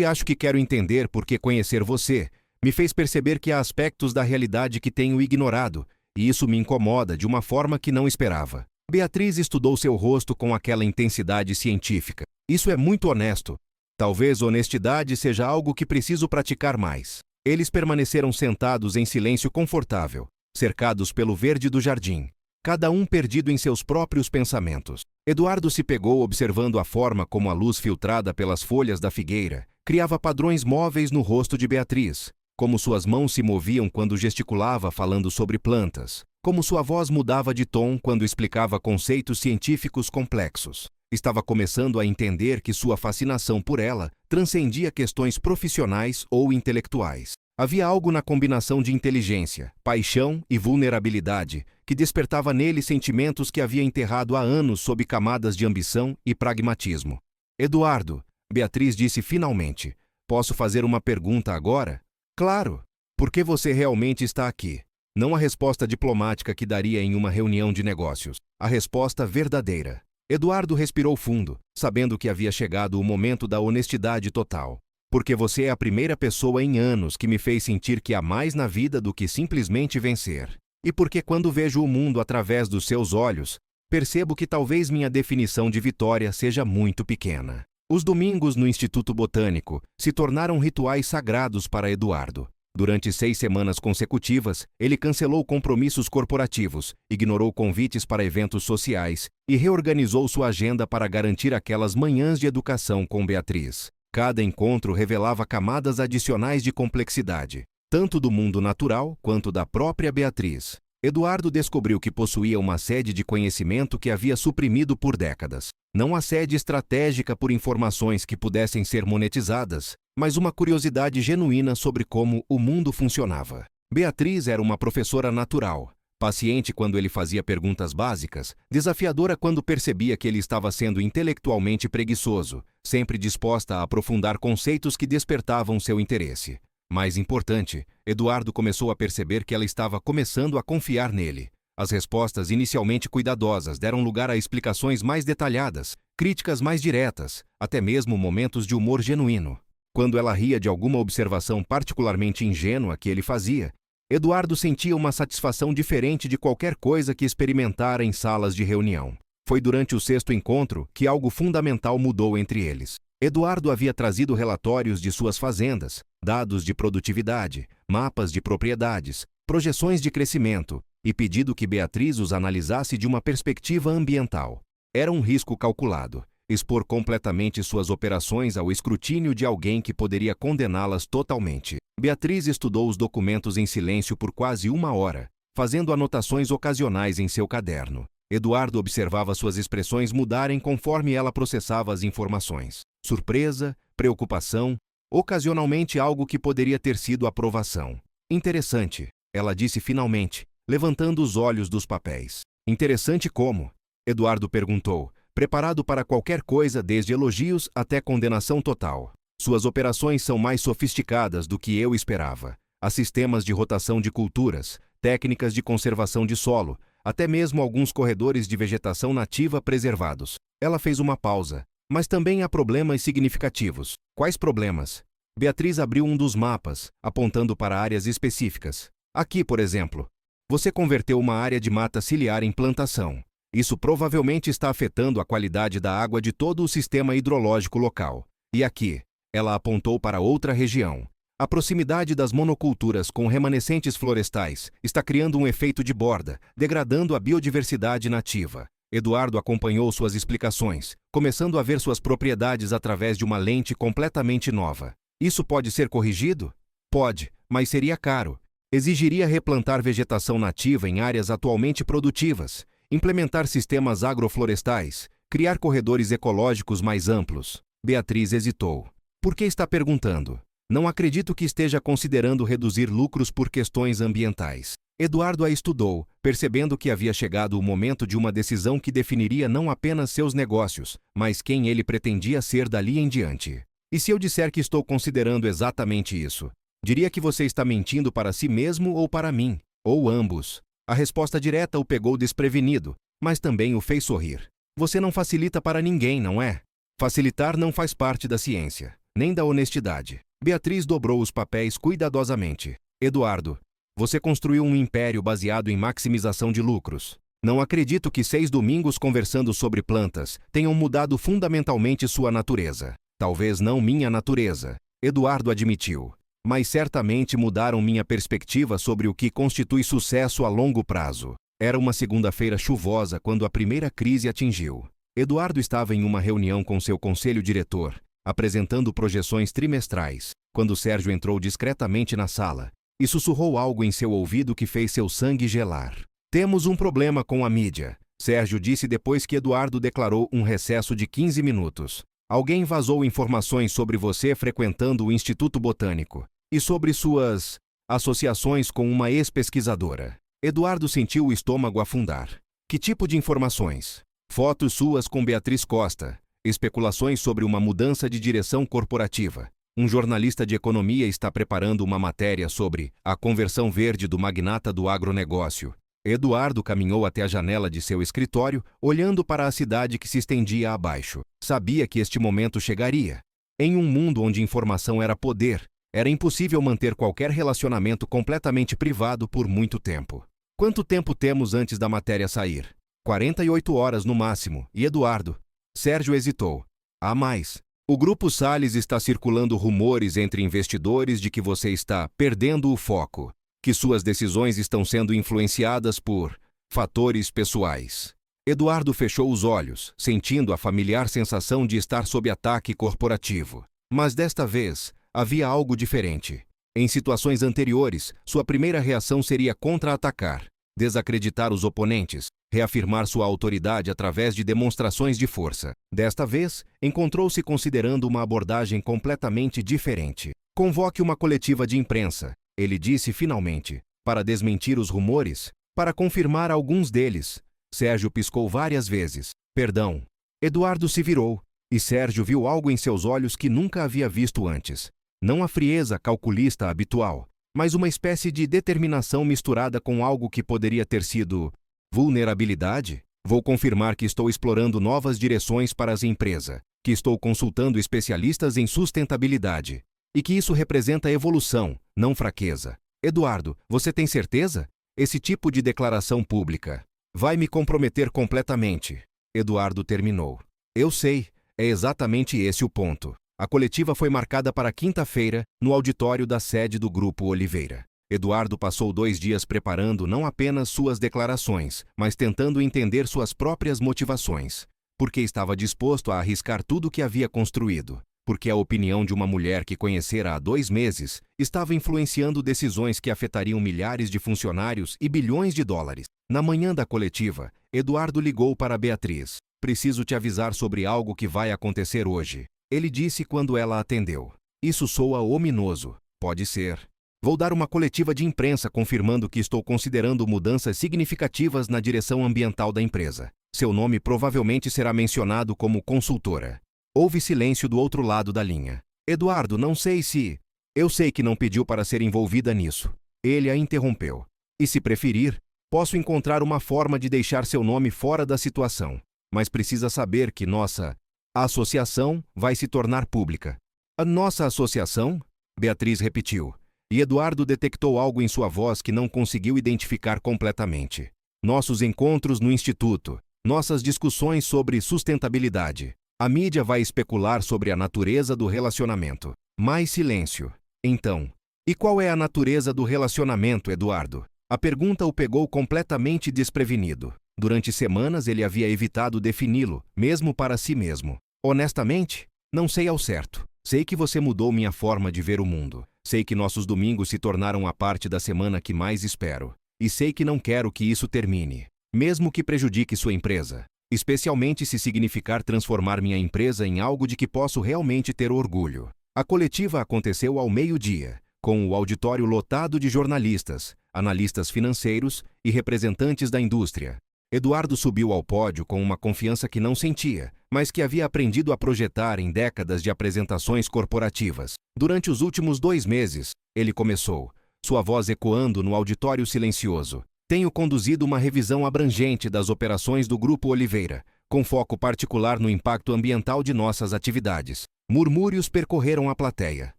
Speaker 1: acho que quero entender porque conhecer você me fez perceber que há aspectos da realidade que tenho ignorado, e isso me incomoda de uma forma que não esperava. Beatriz estudou seu rosto com aquela intensidade científica. Isso é muito honesto. Talvez honestidade seja algo que preciso praticar mais. Eles permaneceram sentados em silêncio confortável, cercados pelo verde do jardim, cada um perdido em seus próprios pensamentos. Eduardo se pegou observando a forma como a luz filtrada pelas folhas da figueira criava padrões móveis no rosto de Beatriz, como suas mãos se moviam quando gesticulava falando sobre plantas, como sua voz mudava de tom quando explicava conceitos científicos complexos. Estava começando a entender que sua fascinação por ela transcendia questões profissionais ou intelectuais. Havia algo na combinação de inteligência, paixão e vulnerabilidade que despertava nele sentimentos que havia enterrado há anos sob camadas de ambição e pragmatismo. Eduardo, Beatriz disse finalmente, posso fazer uma pergunta agora? Claro. Por que você realmente está aqui? Não a resposta diplomática que daria em uma reunião de negócios. A resposta verdadeira. Eduardo respirou fundo, sabendo que havia chegado o momento da honestidade total. Porque você é a primeira pessoa em anos que me fez sentir que há mais na vida do que simplesmente vencer. E porque quando vejo o mundo através dos seus olhos, percebo que talvez minha definição de vitória seja muito pequena. Os domingos no Instituto Botânico se tornaram rituais sagrados para Eduardo. Durante 6 semanas consecutivas, ele cancelou compromissos corporativos, ignorou convites para eventos sociais e reorganizou sua agenda para garantir aquelas manhãs de educação com Beatriz. Cada encontro revelava camadas adicionais de complexidade, tanto do mundo natural quanto da própria Beatriz. Eduardo descobriu que possuía uma sede de conhecimento que havia suprimido por décadas. Não a sede estratégica por informações que pudessem ser monetizadas, mas uma curiosidade genuína sobre como o mundo funcionava. Beatriz era uma professora natural, paciente quando ele fazia perguntas básicas, desafiadora quando percebia que ele estava sendo intelectualmente preguiçoso, sempre disposta a aprofundar conceitos que despertavam seu interesse. Mais importante, Eduardo começou a perceber que ela estava começando a confiar nele. As respostas inicialmente cuidadosas deram lugar a explicações mais detalhadas, críticas mais diretas, até mesmo momentos de humor genuíno. Quando ela ria de alguma observação particularmente ingênua que ele fazia, Eduardo sentia uma satisfação diferente de qualquer coisa que experimentara em salas de reunião. Foi durante o 6º encontro que algo fundamental mudou entre eles. Eduardo havia trazido relatórios de suas fazendas, dados de produtividade, mapas de propriedades, projeções de crescimento, e pedido que Beatriz os analisasse de uma perspectiva ambiental. Era um risco calculado, expor completamente suas operações ao escrutínio de alguém que poderia condená-las totalmente. Beatriz estudou os documentos em silêncio por quase 1 hora, fazendo anotações ocasionais em seu caderno. Eduardo observava suas expressões mudarem conforme ela processava as informações. Surpresa, preocupação, ocasionalmente algo que poderia ter sido aprovação. Interessante, ela disse finalmente, levantando os olhos dos papéis. Interessante como? Eduardo perguntou, preparado para qualquer coisa desde elogios até condenação total. Suas operações são mais sofisticadas do que eu esperava. Há sistemas de rotação de culturas, técnicas de conservação de solo, até mesmo alguns corredores de vegetação nativa preservados. Ela fez uma pausa. Mas também há problemas significativos. Quais problemas? Beatriz abriu um dos mapas, apontando para áreas específicas. Aqui, por exemplo, você converteu uma área de mata ciliar em plantação. Isso provavelmente está afetando a qualidade da água de todo o sistema hidrológico local. E aqui, ela apontou para outra região. A proximidade das monoculturas com remanescentes florestais está criando um efeito de borda, degradando a biodiversidade nativa. Eduardo acompanhou suas explicações, começando a ver suas propriedades através de uma lente completamente nova. Isso pode ser corrigido? Pode, mas seria caro. Exigiria replantar vegetação nativa em áreas atualmente produtivas, implementar sistemas agroflorestais, criar corredores ecológicos mais amplos. Beatriz hesitou. Por que está perguntando? Não acredito que esteja considerando reduzir lucros por questões ambientais. Eduardo a estudou, percebendo que havia chegado o momento de uma decisão que definiria não apenas seus negócios, mas quem ele pretendia ser dali em diante. E se eu disser que estou considerando exatamente isso? Diria que você está mentindo para si mesmo ou para mim, ou ambos. A resposta direta o pegou desprevenido, mas também o fez sorrir. Você não facilita para ninguém, não é? Facilitar não faz parte da ciência, nem da honestidade. Beatriz dobrou os papéis cuidadosamente. Eduardo, você construiu um império baseado em maximização de lucros. Não acredito que 6 domingos conversando sobre plantas tenham mudado fundamentalmente sua natureza. Talvez não minha natureza, Eduardo admitiu. Mas certamente mudaram minha perspectiva sobre o que constitui sucesso a longo prazo. Era uma segunda-feira chuvosa quando a primeira crise atingiu. Eduardo estava em uma reunião com seu conselho diretor, apresentando projeções trimestrais, quando Sérgio entrou discretamente na sala e sussurrou algo em seu ouvido que fez seu sangue gelar. Temos um problema com a mídia, Sérgio disse depois que Eduardo declarou um recesso de 15 minutos. Alguém vazou informações sobre você frequentando o Instituto Botânico e sobre suas associações com uma ex-pesquisadora. Eduardo sentiu o estômago afundar. Que tipo de informações? Fotos suas com Beatriz Costa, especulações sobre uma mudança de direção corporativa. Um jornalista de economia está preparando uma matéria sobre a conversão verde do magnata do agronegócio. Eduardo caminhou até a janela de seu escritório, olhando para a cidade que se estendia abaixo. Sabia que este momento chegaria. Em um mundo onde informação era poder, era impossível manter qualquer relacionamento completamente privado por muito tempo. Quanto tempo temos antes da matéria sair? 48 horas no máximo. E Eduardo? Sérgio hesitou. Há mais. O Grupo Salles está circulando rumores entre investidores de que você está perdendo o foco, que suas decisões estão sendo influenciadas por fatores pessoais. Eduardo fechou os olhos, sentindo a familiar sensação de estar sob ataque corporativo. Mas desta vez, havia algo diferente. Em situações anteriores, sua primeira reação seria contra-atacar, desacreditar os oponentes, reafirmar sua autoridade através de demonstrações de força. Desta vez, encontrou-se considerando uma abordagem completamente diferente. Convoque uma coletiva de imprensa, ele disse finalmente, para desmentir os rumores, para confirmar alguns deles. Sérgio piscou várias vezes. Perdão. Eduardo se virou, e Sérgio viu algo em seus olhos que nunca havia visto antes. Não a frieza calculista habitual, mas uma espécie de determinação misturada com algo que poderia ter sido vulnerabilidade. Vou confirmar que estou explorando novas direções para a empresa, que estou consultando especialistas em sustentabilidade, e que isso representa evolução, não fraqueza. Eduardo, você tem certeza? Esse tipo de declaração pública vai me comprometer completamente. Eduardo terminou. Eu sei, é exatamente esse o ponto. A coletiva foi marcada para quinta-feira, no auditório da sede do Grupo Oliveira. Eduardo passou 2 dias preparando não apenas suas declarações, mas tentando entender suas próprias motivações. Porque estava disposto a arriscar tudo o que havia construído. Porque a opinião de uma mulher que conhecera há 2 meses estava influenciando decisões que afetariam milhares de funcionários e bilhões de dólares. Na manhã da coletiva, Eduardo ligou para Beatriz. Preciso te avisar sobre algo que vai acontecer hoje. Ele disse quando ela atendeu. Isso soa ominoso. Pode ser. Vou dar uma coletiva de imprensa confirmando que estou considerando mudanças significativas na direção ambiental da empresa. Seu nome provavelmente será mencionado como consultora. Houve silêncio do outro lado da linha. Eduardo, não sei se... Eu sei que não pediu para ser envolvida nisso. Ele a interrompeu. E se preferir, posso encontrar uma forma de deixar seu nome fora da situação. Mas precisa saber que nossa associação vai se tornar pública. A nossa associação? Beatriz repetiu. E Eduardo detectou algo em sua voz que não conseguiu identificar completamente. Nossos encontros no Instituto, nossas discussões sobre sustentabilidade. A mídia vai especular sobre a natureza do relacionamento. Mais silêncio. Então, e qual é a natureza do relacionamento, Eduardo? A pergunta o pegou completamente desprevenido. Durante semanas ele havia evitado defini-lo, mesmo para si mesmo. Honestamente, não sei ao certo. Sei que você mudou minha forma de ver o mundo. Sei que nossos domingos se tornaram a parte da semana que mais espero. E sei que não quero que isso termine, mesmo que prejudique sua empresa. Especialmente se significar transformar minha empresa em algo de que posso realmente ter orgulho. A coletiva aconteceu ao meio-dia. com o auditório lotado de jornalistas, analistas financeiros e representantes da indústria. Eduardo subiu ao pódio com uma confiança que não sentia, mas que havia aprendido a projetar em décadas de apresentações corporativas. Durante os últimos 2 meses, ele começou, sua voz ecoando no auditório silencioso. Tenho conduzido uma revisão abrangente das operações do Grupo Oliveira, com foco particular no impacto ambiental de nossas atividades. Murmúrios percorreram a plateia.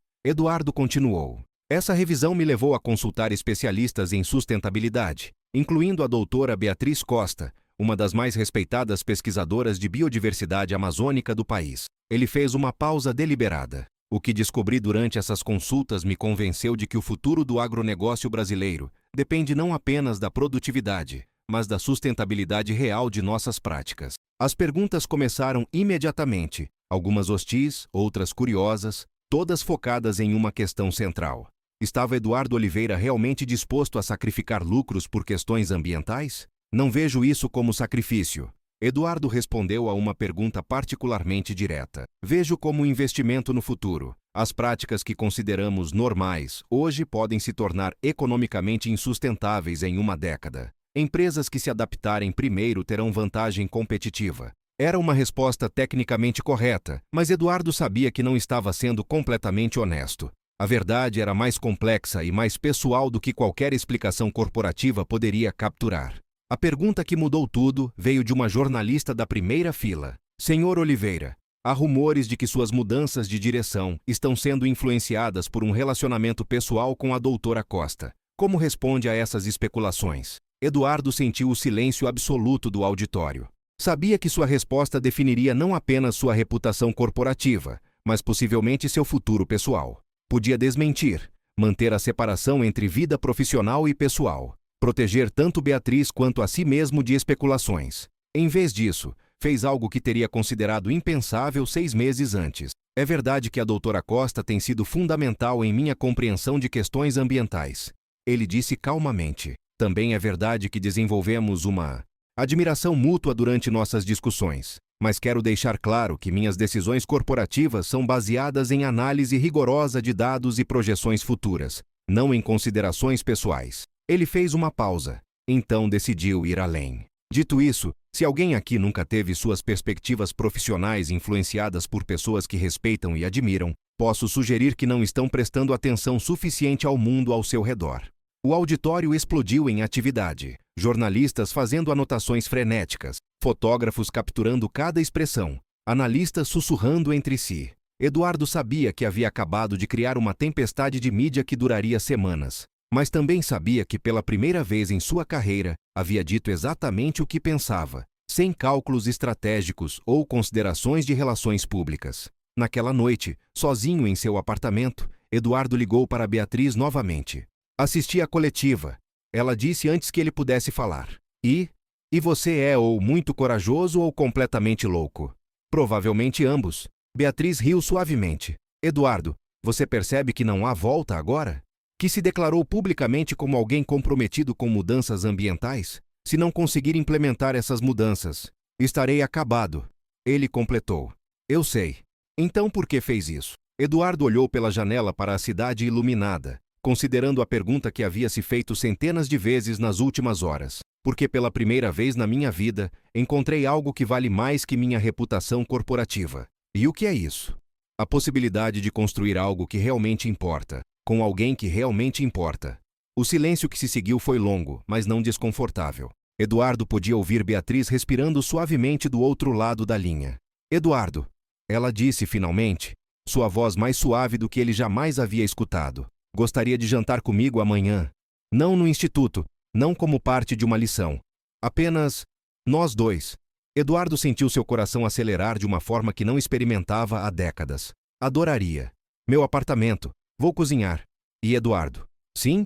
Speaker 1: Eduardo continuou. Essa revisão me levou a consultar especialistas em sustentabilidade, incluindo a doutora Beatriz Costa, uma das mais respeitadas pesquisadoras de biodiversidade amazônica do país. Ele fez uma pausa deliberada. O que descobri durante essas consultas me convenceu de que o futuro do agronegócio brasileiro depende não apenas da produtividade, mas da sustentabilidade real de nossas práticas. As perguntas começaram imediatamente, algumas hostis, outras curiosas, todas focadas em uma questão central. Estava Eduardo Oliveira realmente disposto a sacrificar lucros por questões ambientais? Não vejo isso como sacrifício. Eduardo respondeu a uma pergunta particularmente direta. Vejo como um investimento no futuro. As práticas que consideramos normais hoje podem se tornar economicamente insustentáveis em uma década. Empresas que se adaptarem primeiro terão vantagem competitiva. Era uma resposta tecnicamente correta, mas Eduardo sabia que não estava sendo completamente honesto. A verdade era mais complexa e mais pessoal do que qualquer explicação corporativa poderia capturar. A pergunta que mudou tudo veio de uma jornalista da primeira fila. Senhor Oliveira, há rumores de que suas mudanças de direção estão sendo influenciadas por um relacionamento pessoal com a doutora Costa. Como responde a essas especulações? Eduardo sentiu o silêncio absoluto do auditório. Sabia que sua resposta definiria não apenas sua reputação corporativa, mas possivelmente seu futuro pessoal. Podia desmentir, manter a separação entre vida profissional e pessoal, proteger tanto Beatriz quanto a si mesmo de especulações. Em vez disso, fez algo que teria considerado impensável 6 meses antes. É verdade que a doutora Costa tem sido fundamental em minha compreensão de questões ambientais. Ele disse calmamente. Também é verdade que desenvolvemos uma admiração mútua durante nossas discussões, mas quero deixar claro que minhas decisões corporativas são baseadas em análise rigorosa de dados e projeções futuras, não em considerações pessoais. Ele fez uma pausa, então decidiu ir além. Dito isso, se alguém aqui nunca teve suas perspectivas profissionais influenciadas por pessoas que respeitam e admiram, posso sugerir que não estão prestando atenção suficiente ao mundo ao seu redor. O auditório explodiu em atividade, jornalistas fazendo anotações frenéticas, fotógrafos capturando cada expressão, analistas sussurrando entre si. Eduardo sabia que havia acabado de criar uma tempestade de mídia que duraria semanas, mas também sabia que pela primeira vez em sua carreira havia dito exatamente o que pensava, sem cálculos estratégicos ou considerações de relações públicas. Naquela noite, sozinho em seu apartamento, Eduardo ligou para Beatriz novamente. Assisti à coletiva. Ela disse antes que ele pudesse falar. E você é ou muito corajoso ou completamente louco? Provavelmente ambos. Beatriz riu suavemente. Eduardo, você percebe que não há volta agora? Que se declarou publicamente como alguém comprometido com mudanças ambientais? Se não conseguir implementar essas mudanças, estarei acabado. Ele completou. Eu sei. Então por que fez isso? Eduardo olhou pela janela para a cidade iluminada, considerando a pergunta que havia se feito centenas de vezes nas últimas horas. Porque pela primeira vez na minha vida, encontrei algo que vale mais que minha reputação corporativa. E o que é isso? A possibilidade de construir algo que realmente importa, com alguém que realmente importa. O silêncio que se seguiu foi longo, mas não desconfortável. Eduardo podia ouvir Beatriz respirando suavemente do outro lado da linha. Eduardo, ela disse finalmente, sua voz mais suave do que ele jamais havia escutado. Gostaria de jantar comigo amanhã. Não no instituto, não como parte de uma lição. Apenas nós dois. Eduardo sentiu seu coração acelerar de uma forma que não experimentava há décadas. Adoraria. Meu apartamento. Vou cozinhar. E Eduardo? Sim?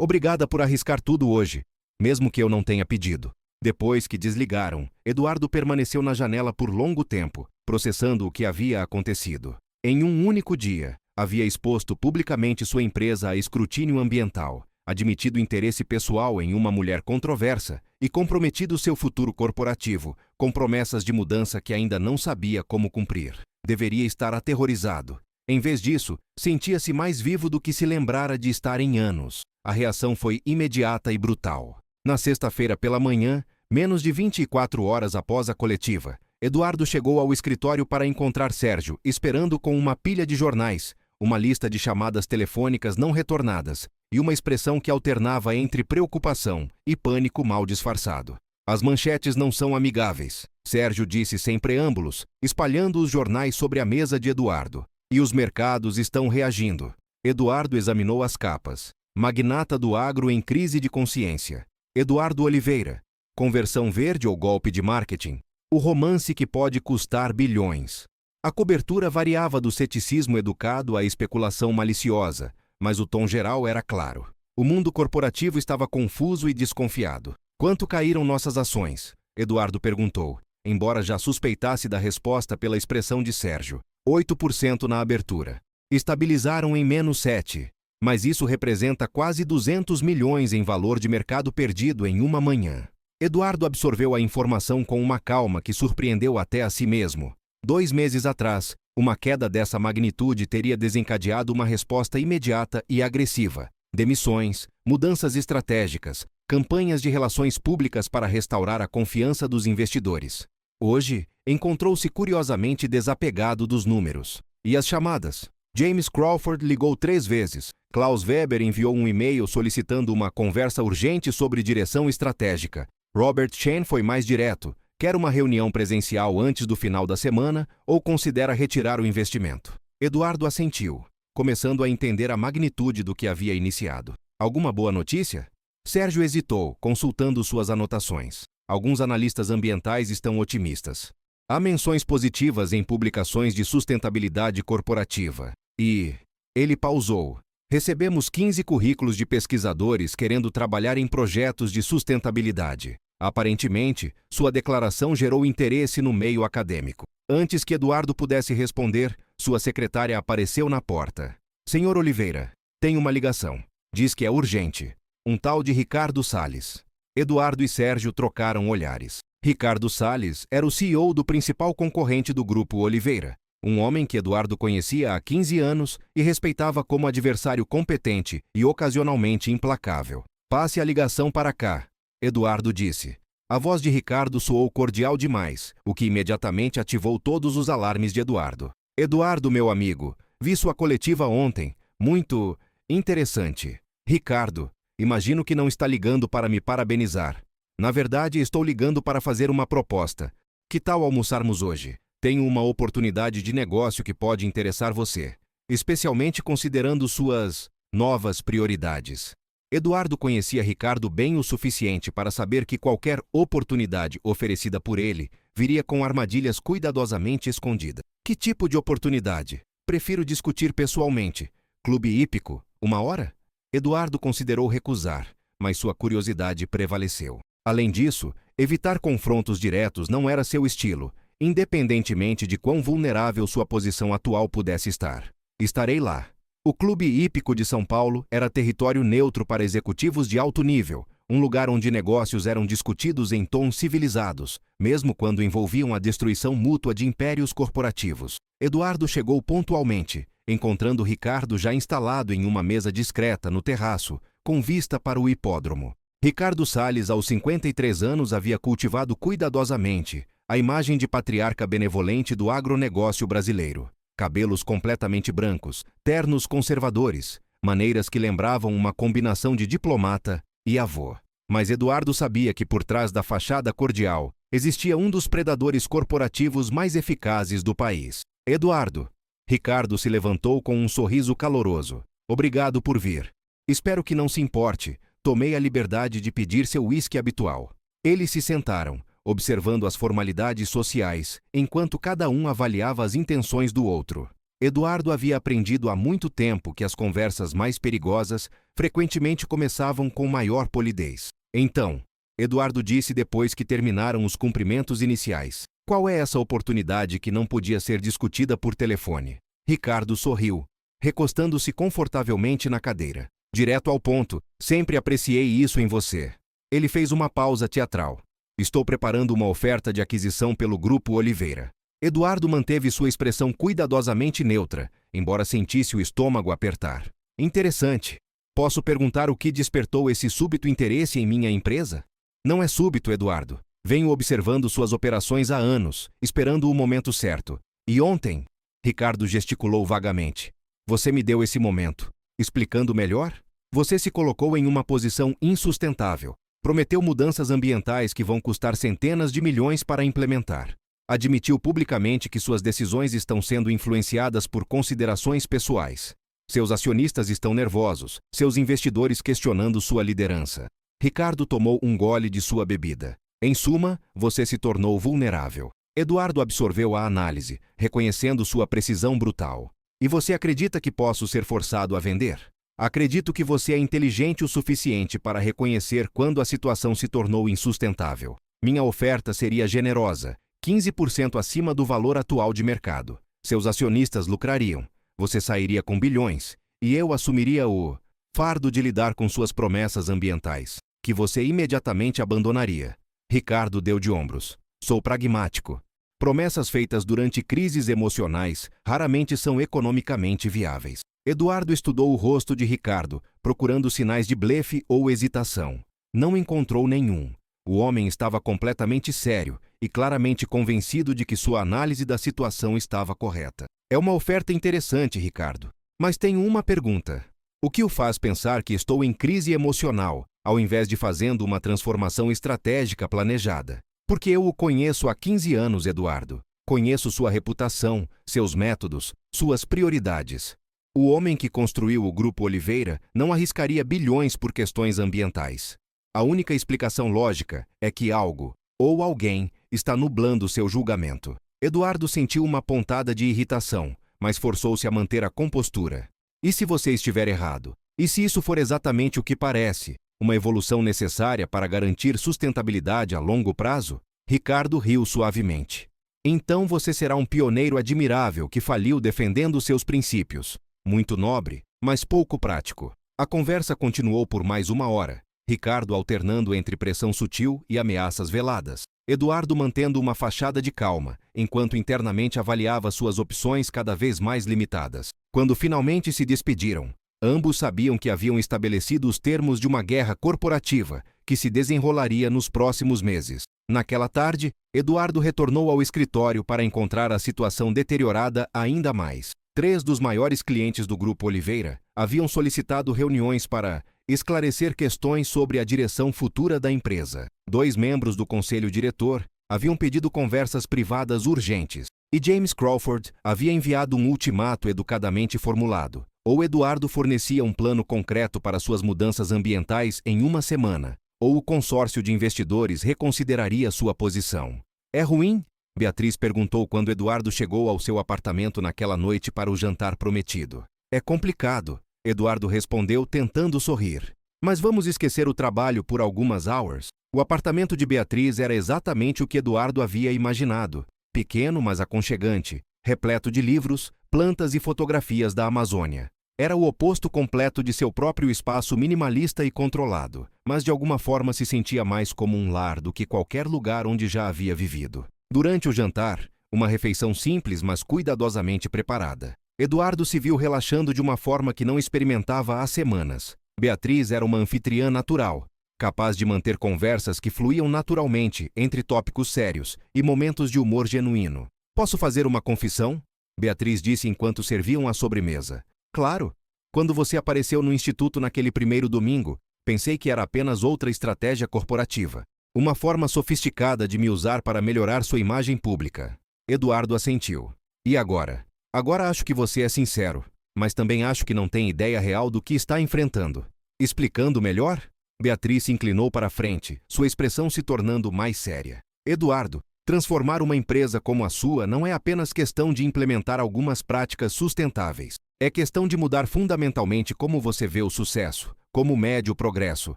Speaker 1: Obrigada por arriscar tudo hoje, mesmo que eu não tenha pedido. Depois que desligaram, Eduardo permaneceu na janela por longo tempo, processando o que havia acontecido. Em um único dia, havia exposto publicamente sua empresa a escrutínio ambiental, admitido interesse pessoal em uma mulher controversa e comprometido seu futuro corporativo, com promessas de mudança que ainda não sabia como cumprir. Deveria estar aterrorizado. Em vez disso, sentia-se mais vivo do que se lembrara de estar em anos. A reação foi imediata e brutal. Na sexta-feira pela manhã, menos de 24 horas após a coletiva, Eduardo chegou ao escritório para encontrar Sérgio, esperando com uma pilha de jornais, uma lista de chamadas telefônicas não retornadas e uma expressão que alternava entre preocupação e pânico mal disfarçado. As manchetes não são amigáveis, Sérgio disse sem preâmbulos, espalhando os jornais sobre a mesa de Eduardo. E os mercados estão reagindo. Eduardo examinou as capas. Magnata do agro em crise de consciência. Eduardo Oliveira. Conversão verde ou golpe de marketing. O romance que pode custar bilhões. A cobertura variava do ceticismo educado à especulação maliciosa, mas o tom geral era claro. O mundo corporativo estava confuso e desconfiado. Quanto caíram nossas ações? Eduardo perguntou, embora já suspeitasse da resposta pela expressão de Sérgio. 8% na abertura. Estabilizaram em menos 7%, mas isso representa quase 200 milhões em valor de mercado perdido em uma manhã. Eduardo absorveu a informação com uma calma que surpreendeu até a si mesmo. 2 meses atrás, uma queda dessa magnitude teria desencadeado uma resposta imediata e agressiva. Demissões, mudanças estratégicas, campanhas de relações públicas para restaurar a confiança dos investidores. Hoje, encontrou-se curiosamente desapegado dos números. E as chamadas? James Crawford ligou 3 vezes. Klaus Weber enviou um e-mail solicitando uma conversa urgente sobre direção estratégica. Robert Chen foi mais direto. Quer uma reunião presencial antes do final da semana ou considera retirar o investimento? Eduardo assentiu, começando a entender a magnitude do que havia iniciado. Alguma boa notícia? Sérgio hesitou, consultando suas anotações. Alguns analistas ambientais estão otimistas. Há menções positivas em publicações de sustentabilidade corporativa. E... Ele pausou. Recebemos 15 currículos de pesquisadores querendo trabalhar em projetos de sustentabilidade. Aparentemente, sua declaração gerou interesse no meio acadêmico. Antes que Eduardo pudesse responder, sua secretária apareceu na porta. Senhor Oliveira, tem uma ligação. Diz que é urgente. Um tal de Ricardo Salles. Eduardo e Sérgio trocaram olhares. Ricardo Salles era o CEO do principal concorrente do Grupo Oliveira, um homem que Eduardo conhecia há 15 anos e respeitava como adversário competente e ocasionalmente implacável. Passe a ligação para cá, Eduardo disse. A voz de Ricardo soou cordial demais, o que imediatamente ativou todos os alarmes de Eduardo. Eduardo, meu amigo, vi sua coletiva ontem. Muito interessante. Ricardo, imagino que não está ligando para me parabenizar. Na verdade, estou ligando para fazer uma proposta. Que tal almoçarmos hoje? Tenho uma oportunidade de negócio que pode interessar você, especialmente considerando suas novas prioridades. Eduardo conhecia Ricardo bem o suficiente para saber que qualquer oportunidade oferecida por ele viria com armadilhas cuidadosamente escondidas. Que tipo de oportunidade? Prefiro discutir pessoalmente. Clube hípico? 1 hora? Eduardo considerou recusar, mas sua curiosidade prevaleceu. Além disso, evitar confrontos diretos não era seu estilo, independentemente de quão vulnerável sua posição atual pudesse estar. Estarei lá. O Clube Hípico de São Paulo era território neutro para executivos de alto nível, um lugar onde negócios eram discutidos em tons civilizados, mesmo quando envolviam a destruição mútua de impérios corporativos. Eduardo chegou pontualmente, encontrando Ricardo já instalado em uma mesa discreta no terraço, com vista para o hipódromo. Ricardo Salles, aos 53 anos, havia cultivado cuidadosamente a imagem de patriarca benevolente do agronegócio brasileiro. Cabelos completamente brancos, ternos conservadores, maneiras que lembravam uma combinação de diplomata e avô. Mas Eduardo sabia que por trás da fachada cordial existia um dos predadores corporativos mais eficazes do país. Eduardo. Ricardo se levantou com um sorriso caloroso. Obrigado por vir. Espero que não se importe. Tomei a liberdade de pedir seu uísque habitual. Eles se sentaram, observando as formalidades sociais, enquanto cada um avaliava as intenções do outro. Eduardo havia aprendido há muito tempo que as conversas mais perigosas frequentemente começavam com maior polidez. Então, Eduardo disse depois que terminaram os cumprimentos iniciais. Qual é essa oportunidade que não podia ser discutida por telefone? Ricardo sorriu, recostando-se confortavelmente na cadeira. Direto ao ponto, sempre apreciei isso em você. Ele fez uma pausa teatral. Estou preparando uma oferta de aquisição pelo Grupo Oliveira. Eduardo manteve sua expressão cuidadosamente neutra, embora sentisse o estômago apertar. Interessante. Posso perguntar o que despertou esse súbito interesse em minha empresa? Não é súbito, Eduardo. Venho observando suas operações há anos, esperando o momento certo. E ontem? Ricardo gesticulou vagamente. Você me deu esse momento. Explicando melhor? Você se colocou em uma posição insustentável. Prometeu mudanças ambientais que vão custar centenas de milhões para implementar. Admitiu publicamente que suas decisões estão sendo influenciadas por considerações pessoais. Seus acionistas estão nervosos, seus investidores questionando sua liderança. Ricardo tomou um gole de sua bebida. Em suma, você se tornou vulnerável. Eduardo absorveu a análise, reconhecendo sua precisão brutal. E você acredita que posso ser forçado a vender? Acredito que você é inteligente o suficiente para reconhecer quando a situação se tornou insustentável. Minha oferta seria generosa, 15% acima do valor atual de mercado. Seus acionistas lucrariam. Você sairia com bilhões, e eu assumiria o fardo de lidar com suas promessas ambientais, que você imediatamente abandonaria. Ricardo deu de ombros. Sou pragmático. Promessas feitas durante crises emocionais raramente são economicamente viáveis. Eduardo estudou o rosto de Ricardo, procurando sinais de blefe ou hesitação. Não encontrou nenhum. O homem estava completamente sério e claramente convencido de que sua análise da situação estava correta. É uma oferta interessante, Ricardo. Mas tenho uma pergunta. O que o faz pensar que estou em crise emocional, ao invés de fazendo uma transformação estratégica planejada? Porque eu o conheço há 15 anos, Eduardo. Conheço sua reputação, seus métodos, suas prioridades. O homem que construiu o Grupo Oliveira não arriscaria bilhões por questões ambientais. A única explicação lógica é que algo, ou alguém, está nublando seu julgamento. Eduardo sentiu uma pontada de irritação, mas forçou-se a manter a compostura. E se você estiver errado? E se isso for exatamente o que parece, uma evolução necessária para garantir sustentabilidade a longo prazo? Ricardo riu suavemente. Então você será um pioneiro admirável que faliu defendendo seus princípios. Muito nobre, mas pouco prático. A conversa continuou por mais 1 hora, Ricardo alternando entre pressão sutil e ameaças veladas. Eduardo mantendo uma fachada de calma, enquanto internamente avaliava suas opções cada vez mais limitadas. Quando finalmente se despediram, ambos sabiam que haviam estabelecido os termos de uma guerra corporativa que se desenrolaria nos próximos meses. Naquela tarde, Eduardo retornou ao escritório para encontrar a situação deteriorada ainda mais. 3 dos maiores clientes do Grupo Oliveira haviam solicitado reuniões para esclarecer questões sobre a direção futura da empresa. 2 membros do conselho diretor haviam pedido conversas privadas urgentes. E James Crawford havia enviado um ultimato educadamente formulado. Ou Eduardo fornecia um plano concreto para suas mudanças ambientais em 1 semana, ou o consórcio de investidores reconsideraria sua posição. É ruim? Beatriz perguntou quando Eduardo chegou ao seu apartamento naquela noite para o jantar prometido. É complicado, Eduardo respondeu tentando sorrir. Mas vamos esquecer o trabalho por algumas horas? O apartamento de Beatriz era exatamente o que Eduardo havia imaginado. Pequeno, mas aconchegante, repleto de livros, plantas e fotografias da Amazônia. Era o oposto completo de seu próprio espaço minimalista e controlado, mas de alguma forma se sentia mais como um lar do que qualquer lugar onde já havia vivido. Durante o jantar, uma refeição simples mas cuidadosamente preparada, Eduardo se viu relaxando de uma forma que não experimentava há semanas. Beatriz era uma anfitriã natural, capaz de manter conversas que fluíam naturalmente entre tópicos sérios e momentos de humor genuíno. Posso fazer uma confissão? Beatriz disse enquanto serviam a sobremesa. Claro. Quando você apareceu no instituto naquele primeiro domingo, pensei que era apenas outra estratégia corporativa. Uma forma sofisticada de me usar para melhorar sua imagem pública. Eduardo assentiu. E agora? Agora acho que você é sincero, mas também acho que não tem ideia real do que está enfrentando. Explicando melhor? Beatriz se inclinou para a frente, sua expressão se tornando mais séria. Eduardo, transformar uma empresa como a sua não é apenas questão de implementar algumas práticas sustentáveis. É questão de mudar fundamentalmente como você vê o sucesso, como mede o progresso,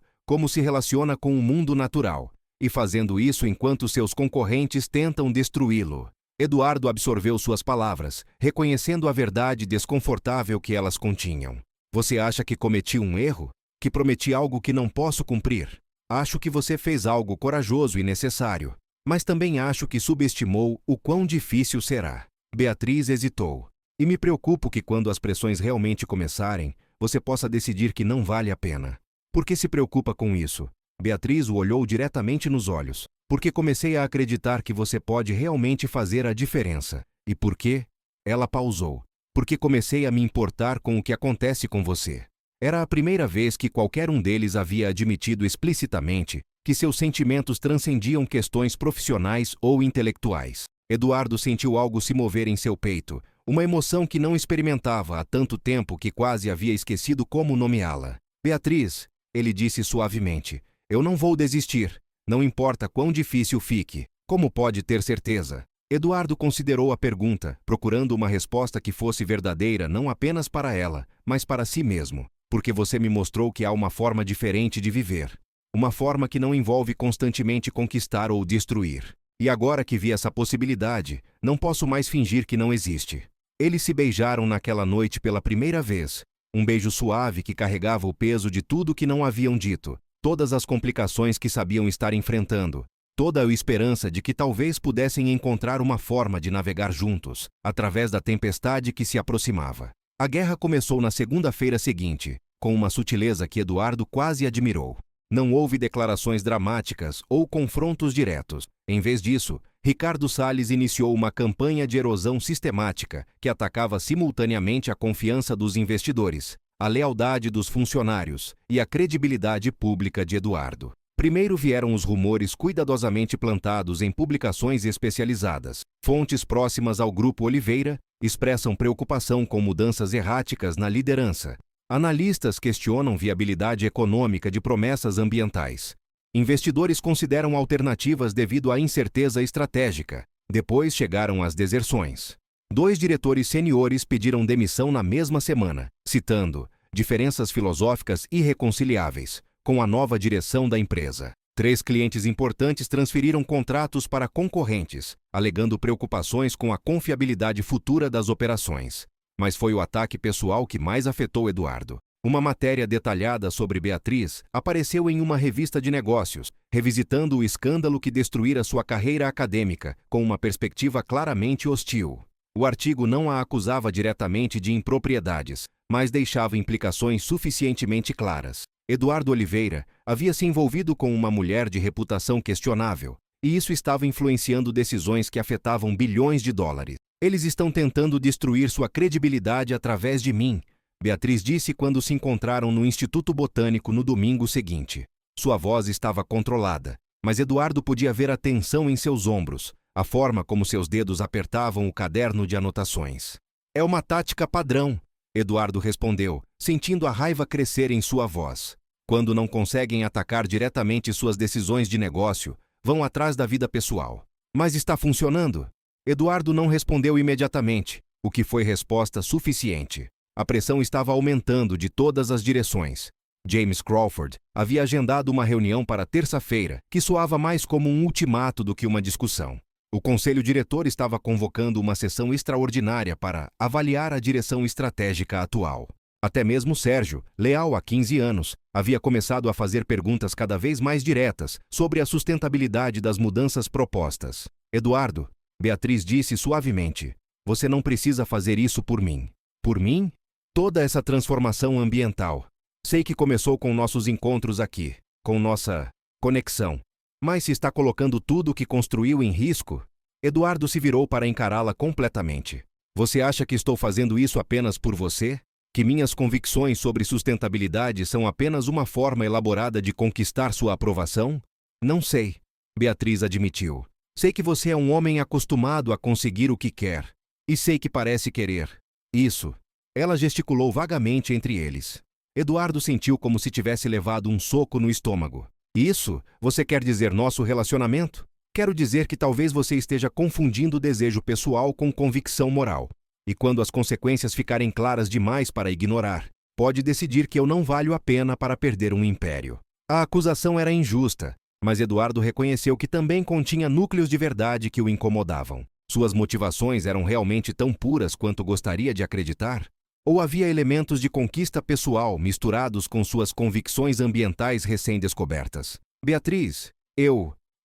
Speaker 1: como se relaciona com o mundo natural. E fazendo isso enquanto seus concorrentes tentam destruí-lo. Eduardo absorveu suas palavras, reconhecendo a verdade desconfortável que elas continham. Você acha que cometi um erro? Que prometi algo que não posso cumprir? Acho que você fez algo corajoso e necessário. Mas também acho que subestimou o quão difícil será. Beatriz hesitou. E me preocupo que quando as pressões realmente começarem, você possa decidir que não vale a pena. Por que se preocupa com isso? Beatriz o olhou diretamente nos olhos. Porque comecei a acreditar que você pode realmente fazer a diferença. E por quê? Ela pausou. Porque comecei a me importar com o que acontece com você. Era a primeira vez que qualquer um deles havia admitido explicitamente que seus sentimentos transcendiam questões profissionais ou intelectuais. Eduardo sentiu algo se mover em seu peito, uma emoção que não experimentava há tanto tempo que quase havia esquecido como nomeá-la. Beatriz, ele disse suavemente, eu não vou desistir. Não importa quão difícil fique. Como pode ter certeza? Eduardo considerou a pergunta, procurando uma resposta que fosse verdadeira não apenas para ela, mas para si mesmo. Porque você me mostrou que há uma forma diferente de viver. Uma forma que não envolve constantemente conquistar ou destruir. E agora que vi essa possibilidade, não posso mais fingir que não existe. Eles se beijaram naquela noite pela primeira vez. Um beijo suave que carregava o peso de tudo que não haviam dito. Todas as complicações que sabiam estar enfrentando. Toda a esperança de que talvez pudessem encontrar uma forma de navegar juntos, através da tempestade que se aproximava. A guerra começou na segunda-feira seguinte, com uma sutileza que Eduardo quase admirou. Não houve declarações dramáticas ou confrontos diretos. Em vez disso, Ricardo Salles iniciou uma campanha de erosão sistemática que atacava simultaneamente a confiança dos investidores, a lealdade dos funcionários e a credibilidade pública de Eduardo. Primeiro vieram os rumores cuidadosamente plantados em publicações especializadas. Fontes próximas ao Grupo Oliveira expressam preocupação com mudanças erráticas na liderança. Analistas questionam viabilidade econômica de promessas ambientais. Investidores consideram alternativas devido à incerteza estratégica. Depois chegaram as deserções. 2 diretores seniores pediram demissão na mesma semana, citando diferenças filosóficas irreconciliáveis com a nova direção da empresa. 3 clientes importantes transferiram contratos para concorrentes, alegando preocupações com a confiabilidade futura das operações. Mas foi o ataque pessoal que mais afetou Eduardo. Uma matéria detalhada sobre Beatriz apareceu em uma revista de negócios, revisitando o escândalo que destruíra sua carreira acadêmica, com uma perspectiva claramente hostil. O artigo não a acusava diretamente de impropriedades, mas deixava implicações suficientemente claras. Eduardo Oliveira havia se envolvido com uma mulher de reputação questionável, e isso estava influenciando decisões que afetavam bilhões de dólares. Eles estão tentando destruir sua credibilidade através de mim, Beatriz disse quando se encontraram no Instituto Botânico no domingo seguinte. Sua voz estava controlada, mas Eduardo podia ver a tensão em seus ombros, a forma como seus dedos apertavam o caderno de anotações. É uma tática padrão, Eduardo respondeu, sentindo a raiva crescer em sua voz. Quando não conseguem atacar diretamente suas decisões de negócio, vão atrás da vida pessoal. Mas está funcionando? Eduardo não respondeu imediatamente, o que foi resposta suficiente. A pressão estava aumentando de todas as direções. James Crawford havia agendado uma reunião para terça-feira, que soava mais como um ultimato do que uma discussão. O conselho diretor estava convocando uma sessão extraordinária para avaliar a direção estratégica atual. Até mesmo Sérgio, leal há 15 anos, havia começado a fazer perguntas cada vez mais diretas sobre a sustentabilidade das mudanças propostas. Eduardo, Beatriz disse suavemente, você não precisa fazer isso por mim. Por mim? Toda essa transformação ambiental. Sei que começou com nossos encontros aqui, com nossa conexão. Mas se está colocando tudo o que construiu em risco? Eduardo se virou para encará-la completamente. Você acha que estou fazendo isso apenas por você? Que minhas convicções sobre sustentabilidade são apenas uma forma elaborada de conquistar sua aprovação? Não sei, Beatriz admitiu. Sei que você é um homem acostumado a conseguir o que quer. E sei que parece querer. Isso. Ela gesticulou vagamente entre eles. Eduardo sentiu como se tivesse levado um soco no estômago. Isso? Você quer dizer nosso relacionamento? Quero dizer que talvez você esteja confundindo desejo pessoal com convicção moral. E quando as consequências ficarem claras demais para ignorar, pode decidir que eu não valho a pena para perder um império. A acusação era injusta, mas Eduardo reconheceu que também continha núcleos de verdade que o incomodavam. Suas motivações eram realmente tão puras quanto gostaria de acreditar? Ou havia elementos de conquista pessoal misturados com suas convicções ambientais recém-descobertas? Beatriz,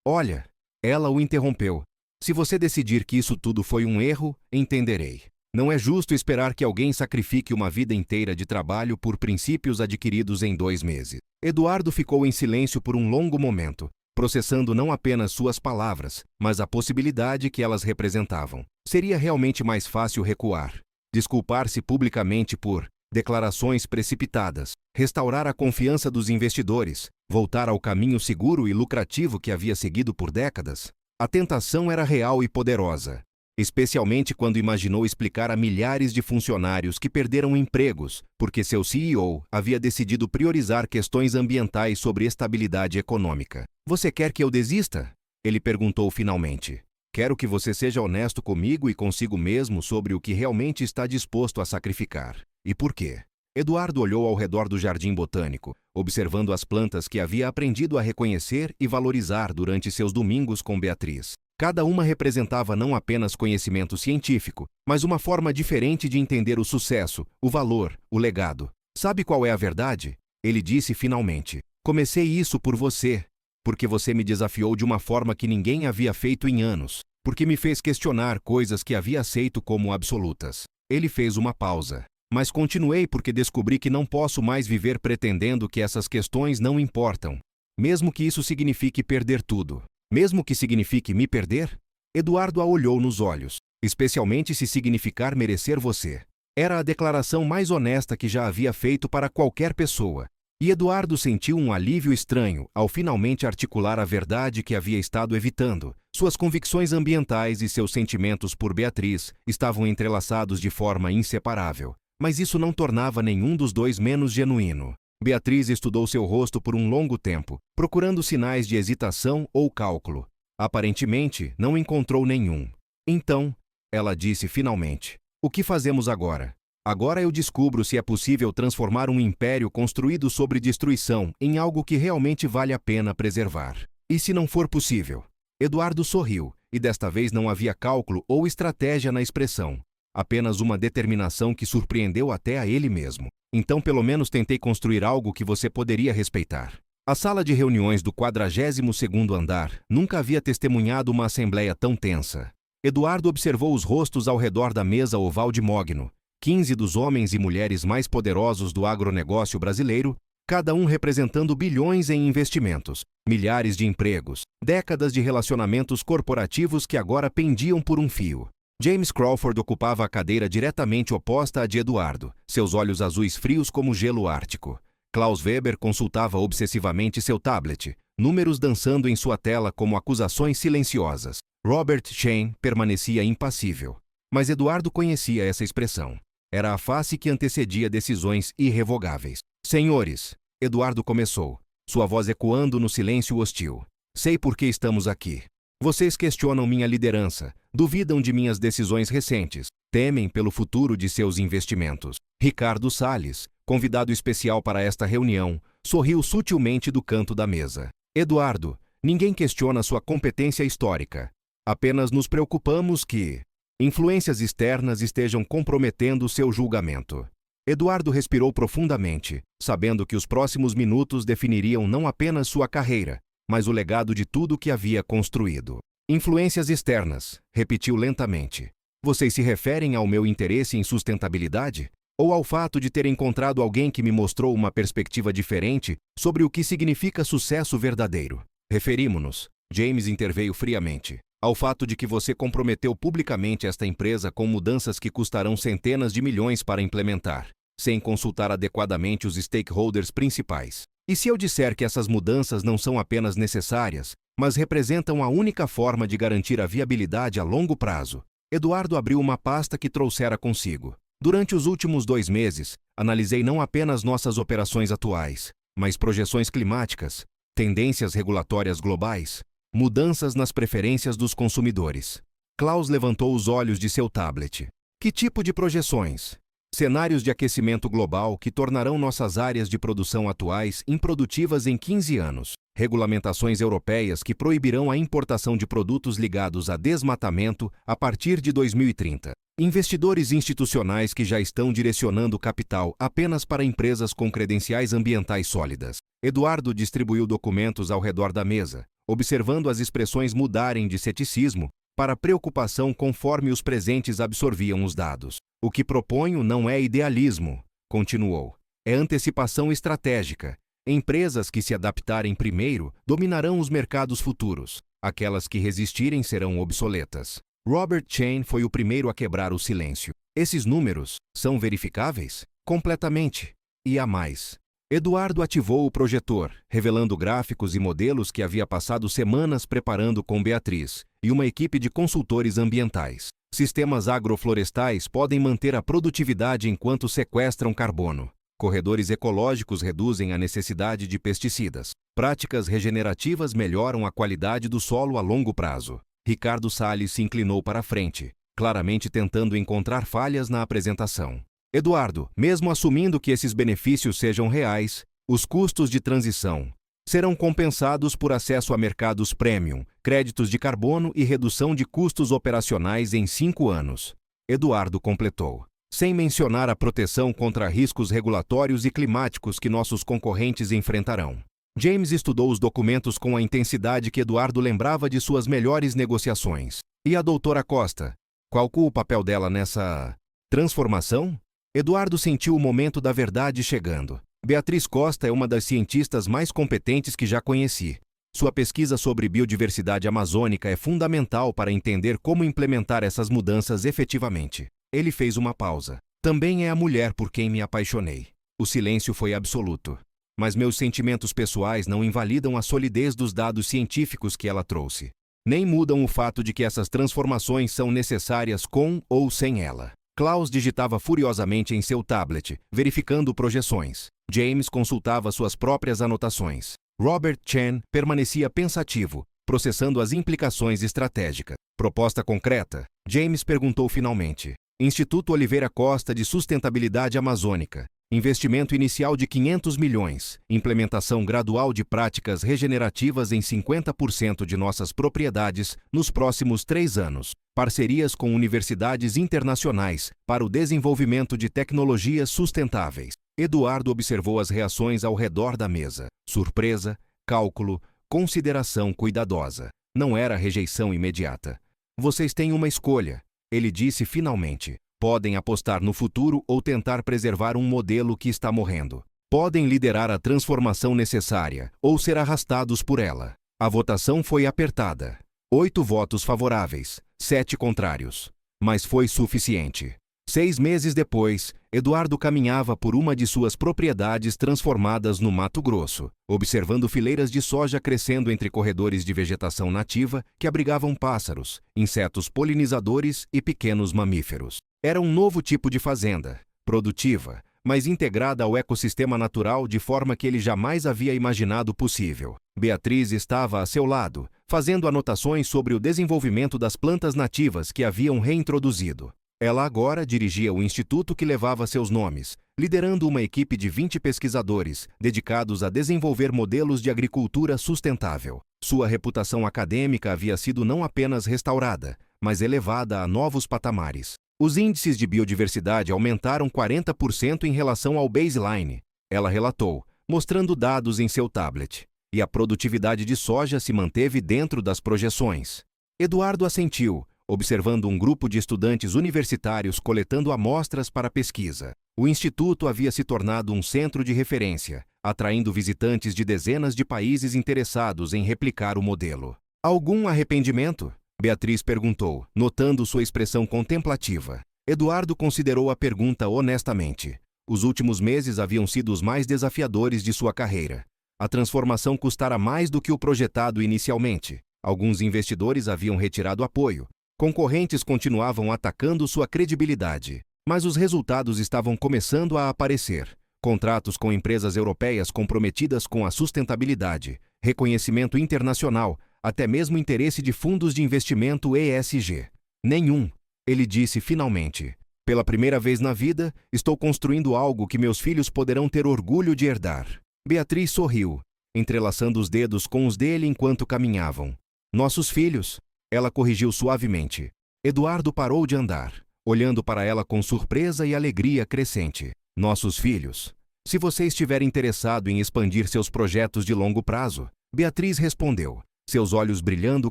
Speaker 1: olha, Ela o interrompeu. Se você decidir que isso tudo foi um erro, entenderei. Não é justo esperar que alguém sacrifique uma vida inteira de trabalho por princípios adquiridos em 2 meses. Eduardo ficou em silêncio por um longo momento, processando não apenas suas palavras, mas a possibilidade que elas representavam. Seria realmente mais fácil recuar, desculpar-se publicamente por declarações precipitadas, restaurar a confiança dos investidores, voltar ao caminho seguro e lucrativo que havia seguido por décadas. A tentação era real e poderosa, especialmente quando imaginou explicar a milhares de funcionários que perderam empregos porque seu CEO havia decidido priorizar questões ambientais sobre estabilidade econômica. Você quer que eu desista? Ele perguntou finalmente. Quero que você seja honesto comigo e consigo mesmo sobre o que realmente está disposto a sacrificar. E por quê? Eduardo olhou ao redor do jardim botânico, observando as plantas que havia aprendido a reconhecer e valorizar durante seus domingos com Beatriz. Cada uma representava não apenas conhecimento científico, mas uma forma diferente de entender o sucesso, o valor, o legado. Sabe qual é a verdade? Ele disse finalmente. Comecei isso por você, porque você me desafiou de uma forma que ninguém havia feito em anos, porque me fez questionar coisas que havia aceito como absolutas. Ele fez uma pausa. Mas continuei porque descobri que não posso mais viver pretendendo que essas questões não importam, mesmo que isso signifique perder tudo. Mesmo que signifique me perder? Eduardo a olhou nos olhos, especialmente se significar merecer você. Era a declaração mais honesta que já havia feito para qualquer pessoa. E Eduardo sentiu um alívio estranho ao finalmente articular a verdade que havia estado evitando. Suas convicções ambientais e seus sentimentos por Beatriz estavam entrelaçados de forma inseparável. Mas isso não tornava nenhum dos dois menos genuíno. Beatriz estudou seu rosto por um longo tempo, procurando sinais de hesitação ou cálculo. Aparentemente, não encontrou nenhum. Então, ela disse finalmente, o que fazemos agora? Agora eu descubro se é possível transformar um império construído sobre destruição em algo que realmente vale a pena preservar. E se não for possível? Eduardo sorriu, e desta vez não havia cálculo ou estratégia na expressão. Apenas uma determinação que surpreendeu até a ele mesmo. Então pelo menos tentei construir algo que você poderia respeitar. A sala de reuniões do 42º andar nunca havia testemunhado uma assembleia tão tensa. Eduardo observou os rostos ao redor da mesa oval de mogno. 15 dos homens e mulheres mais poderosos do agronegócio brasileiro, cada um representando bilhões em investimentos, milhares de empregos, décadas de relacionamentos corporativos que agora pendiam por um fio. James Crawford ocupava a cadeira diretamente oposta à de Eduardo, seus olhos azuis frios como gelo ártico. Klaus Weber consultava obsessivamente seu tablet, números dançando em sua tela como acusações silenciosas. Robert Shane permanecia impassível. Mas Eduardo conhecia essa expressão. Era a face que antecedia decisões irrevogáveis. Senhores, Eduardo começou, sua voz ecoando no silêncio hostil. Sei por que estamos aqui. Vocês questionam minha liderança, duvidam de minhas decisões recentes, temem pelo futuro de seus investimentos. Ricardo Salles, convidado especial para esta reunião, sorriu sutilmente do canto da mesa. Eduardo, ninguém questiona sua competência histórica. Apenas nos preocupamos que influências externas estejam comprometendo seu julgamento. Eduardo respirou profundamente, sabendo que os próximos minutos definiriam não apenas sua carreira, mas o legado de tudo que havia construído. Influências externas, repetiu lentamente. Vocês se referem ao meu interesse em sustentabilidade? Ou ao fato de ter encontrado alguém que me mostrou uma perspectiva diferente sobre o que significa sucesso verdadeiro? Referimo-nos, James interveio friamente, ao fato de que você comprometeu publicamente esta empresa com mudanças que custarão centenas de milhões para implementar, sem consultar adequadamente os stakeholders principais. E se eu disser que essas mudanças não são apenas necessárias, mas representam a única forma de garantir a viabilidade a longo prazo? Eduardo abriu uma pasta que trouxera consigo. Durante os últimos 2 meses, analisei não apenas nossas operações atuais, mas projeções climáticas, tendências regulatórias globais, mudanças nas preferências dos consumidores. Klaus levantou os olhos de seu tablet. Que tipo de projeções? Cenários de aquecimento global que tornarão nossas áreas de produção atuais improdutivas em 15 anos. Regulamentações europeias que proibirão a importação de produtos ligados a desmatamento a partir de 2030. Investidores institucionais que já estão direcionando capital apenas para empresas com credenciais ambientais sólidas. Eduardo distribuiu documentos ao redor da mesa, observando as expressões mudarem de ceticismo para preocupação conforme os presentes absorviam os dados. O que proponho não é idealismo, continuou. É antecipação estratégica. Empresas que se adaptarem primeiro dominarão os mercados futuros. Aquelas que resistirem serão obsoletas. Robert Chain foi o primeiro a quebrar o silêncio. Esses números são verificáveis? Completamente. E há mais. Eduardo ativou o projetor, revelando gráficos e modelos que havia passado semanas preparando com Beatriz e uma equipe de consultores ambientais. Sistemas agroflorestais podem manter a produtividade enquanto sequestram carbono. Corredores ecológicos reduzem a necessidade de pesticidas. Práticas regenerativas melhoram a qualidade do solo a longo prazo. Ricardo Salles se inclinou para a frente, claramente tentando encontrar falhas na apresentação. Eduardo, mesmo assumindo que esses benefícios sejam reais, os custos de transição serão compensados por acesso a mercados premium, créditos de carbono e redução de custos operacionais em 5 anos. Eduardo completou. Sem mencionar a proteção contra riscos regulatórios e climáticos que nossos concorrentes enfrentarão. James estudou os documentos com a intensidade que Eduardo lembrava de suas melhores negociações. E a doutora Costa? Qual o papel dela nessa transformação? Eduardo sentiu o momento da verdade chegando. Beatriz Costa é uma das cientistas mais competentes que já conheci. Sua pesquisa sobre biodiversidade amazônica é fundamental para entender como implementar essas mudanças efetivamente. Ele fez uma pausa. Também é a mulher por quem me apaixonei. O silêncio foi absoluto. Mas meus sentimentos pessoais não invalidam a solidez dos dados científicos que ela trouxe. Nem mudam o fato de que essas transformações são necessárias com ou sem ela. Klaus digitava furiosamente em seu tablet, verificando projeções. James consultava suas próprias anotações. Robert Chen permanecia pensativo, processando as implicações estratégicas. Proposta concreta? James perguntou finalmente. Instituto Oliveira Costa de Sustentabilidade Amazônica. Investimento inicial de 500 milhões. Implementação gradual de práticas regenerativas em 50% de nossas propriedades nos próximos 3 anos. Parcerias com universidades internacionais para o desenvolvimento de tecnologias sustentáveis. Eduardo observou as reações ao redor da mesa. Surpresa, cálculo, consideração cuidadosa. Não era rejeição imediata. Vocês têm uma escolha, ele disse finalmente. Podem apostar no futuro ou tentar preservar um modelo que está morrendo. Podem liderar a transformação necessária ou ser arrastados por ela. A votação foi apertada. 8 votos favoráveis, 7 contrários. Mas foi suficiente. 6 meses depois, Eduardo caminhava por uma de suas propriedades transformadas no Mato Grosso, observando fileiras de soja crescendo entre corredores de vegetação nativa que abrigavam pássaros, insetos polinizadores e pequenos mamíferos. Era um novo tipo de fazenda, produtiva, mas integrada ao ecossistema natural de forma que ele jamais havia imaginado possível. Beatriz estava a seu lado, fazendo anotações sobre o desenvolvimento das plantas nativas que haviam reintroduzido. Ela agora dirigia o instituto que levava seus nomes, liderando uma equipe de 20 pesquisadores dedicados a desenvolver modelos de agricultura sustentável. Sua reputação acadêmica havia sido não apenas restaurada, mas elevada a novos patamares. Os índices de biodiversidade aumentaram 40% em relação ao baseline, ela relatou, mostrando dados em seu tablet. E a produtividade de soja se manteve dentro das projeções. Eduardo assentiu, observando um grupo de estudantes universitários coletando amostras para pesquisa. O instituto havia se tornado um centro de referência, atraindo visitantes de dezenas de países interessados em replicar o modelo. Algum arrependimento? Beatriz perguntou, notando sua expressão contemplativa. Eduardo considerou a pergunta honestamente. Os últimos meses haviam sido os mais desafiadores de sua carreira. A transformação custara mais do que o projetado inicialmente. Alguns investidores haviam retirado apoio. Concorrentes continuavam atacando sua credibilidade. Mas os resultados estavam começando a aparecer. Contratos com empresas europeias comprometidas com a sustentabilidade, reconhecimento internacional, até mesmo interesse de fundos de investimento ESG. Nenhum, ele disse finalmente. Pela primeira vez na vida, estou construindo algo que meus filhos poderão ter orgulho de herdar. Beatriz sorriu, entrelaçando os dedos com os dele enquanto caminhavam. Nossos filhos, ela corrigiu suavemente. Eduardo parou de andar, olhando para ela com surpresa e alegria crescente. Nossos filhos. Se você estiver interessado em expandir seus projetos de longo prazo, Beatriz respondeu. seus olhos brilhando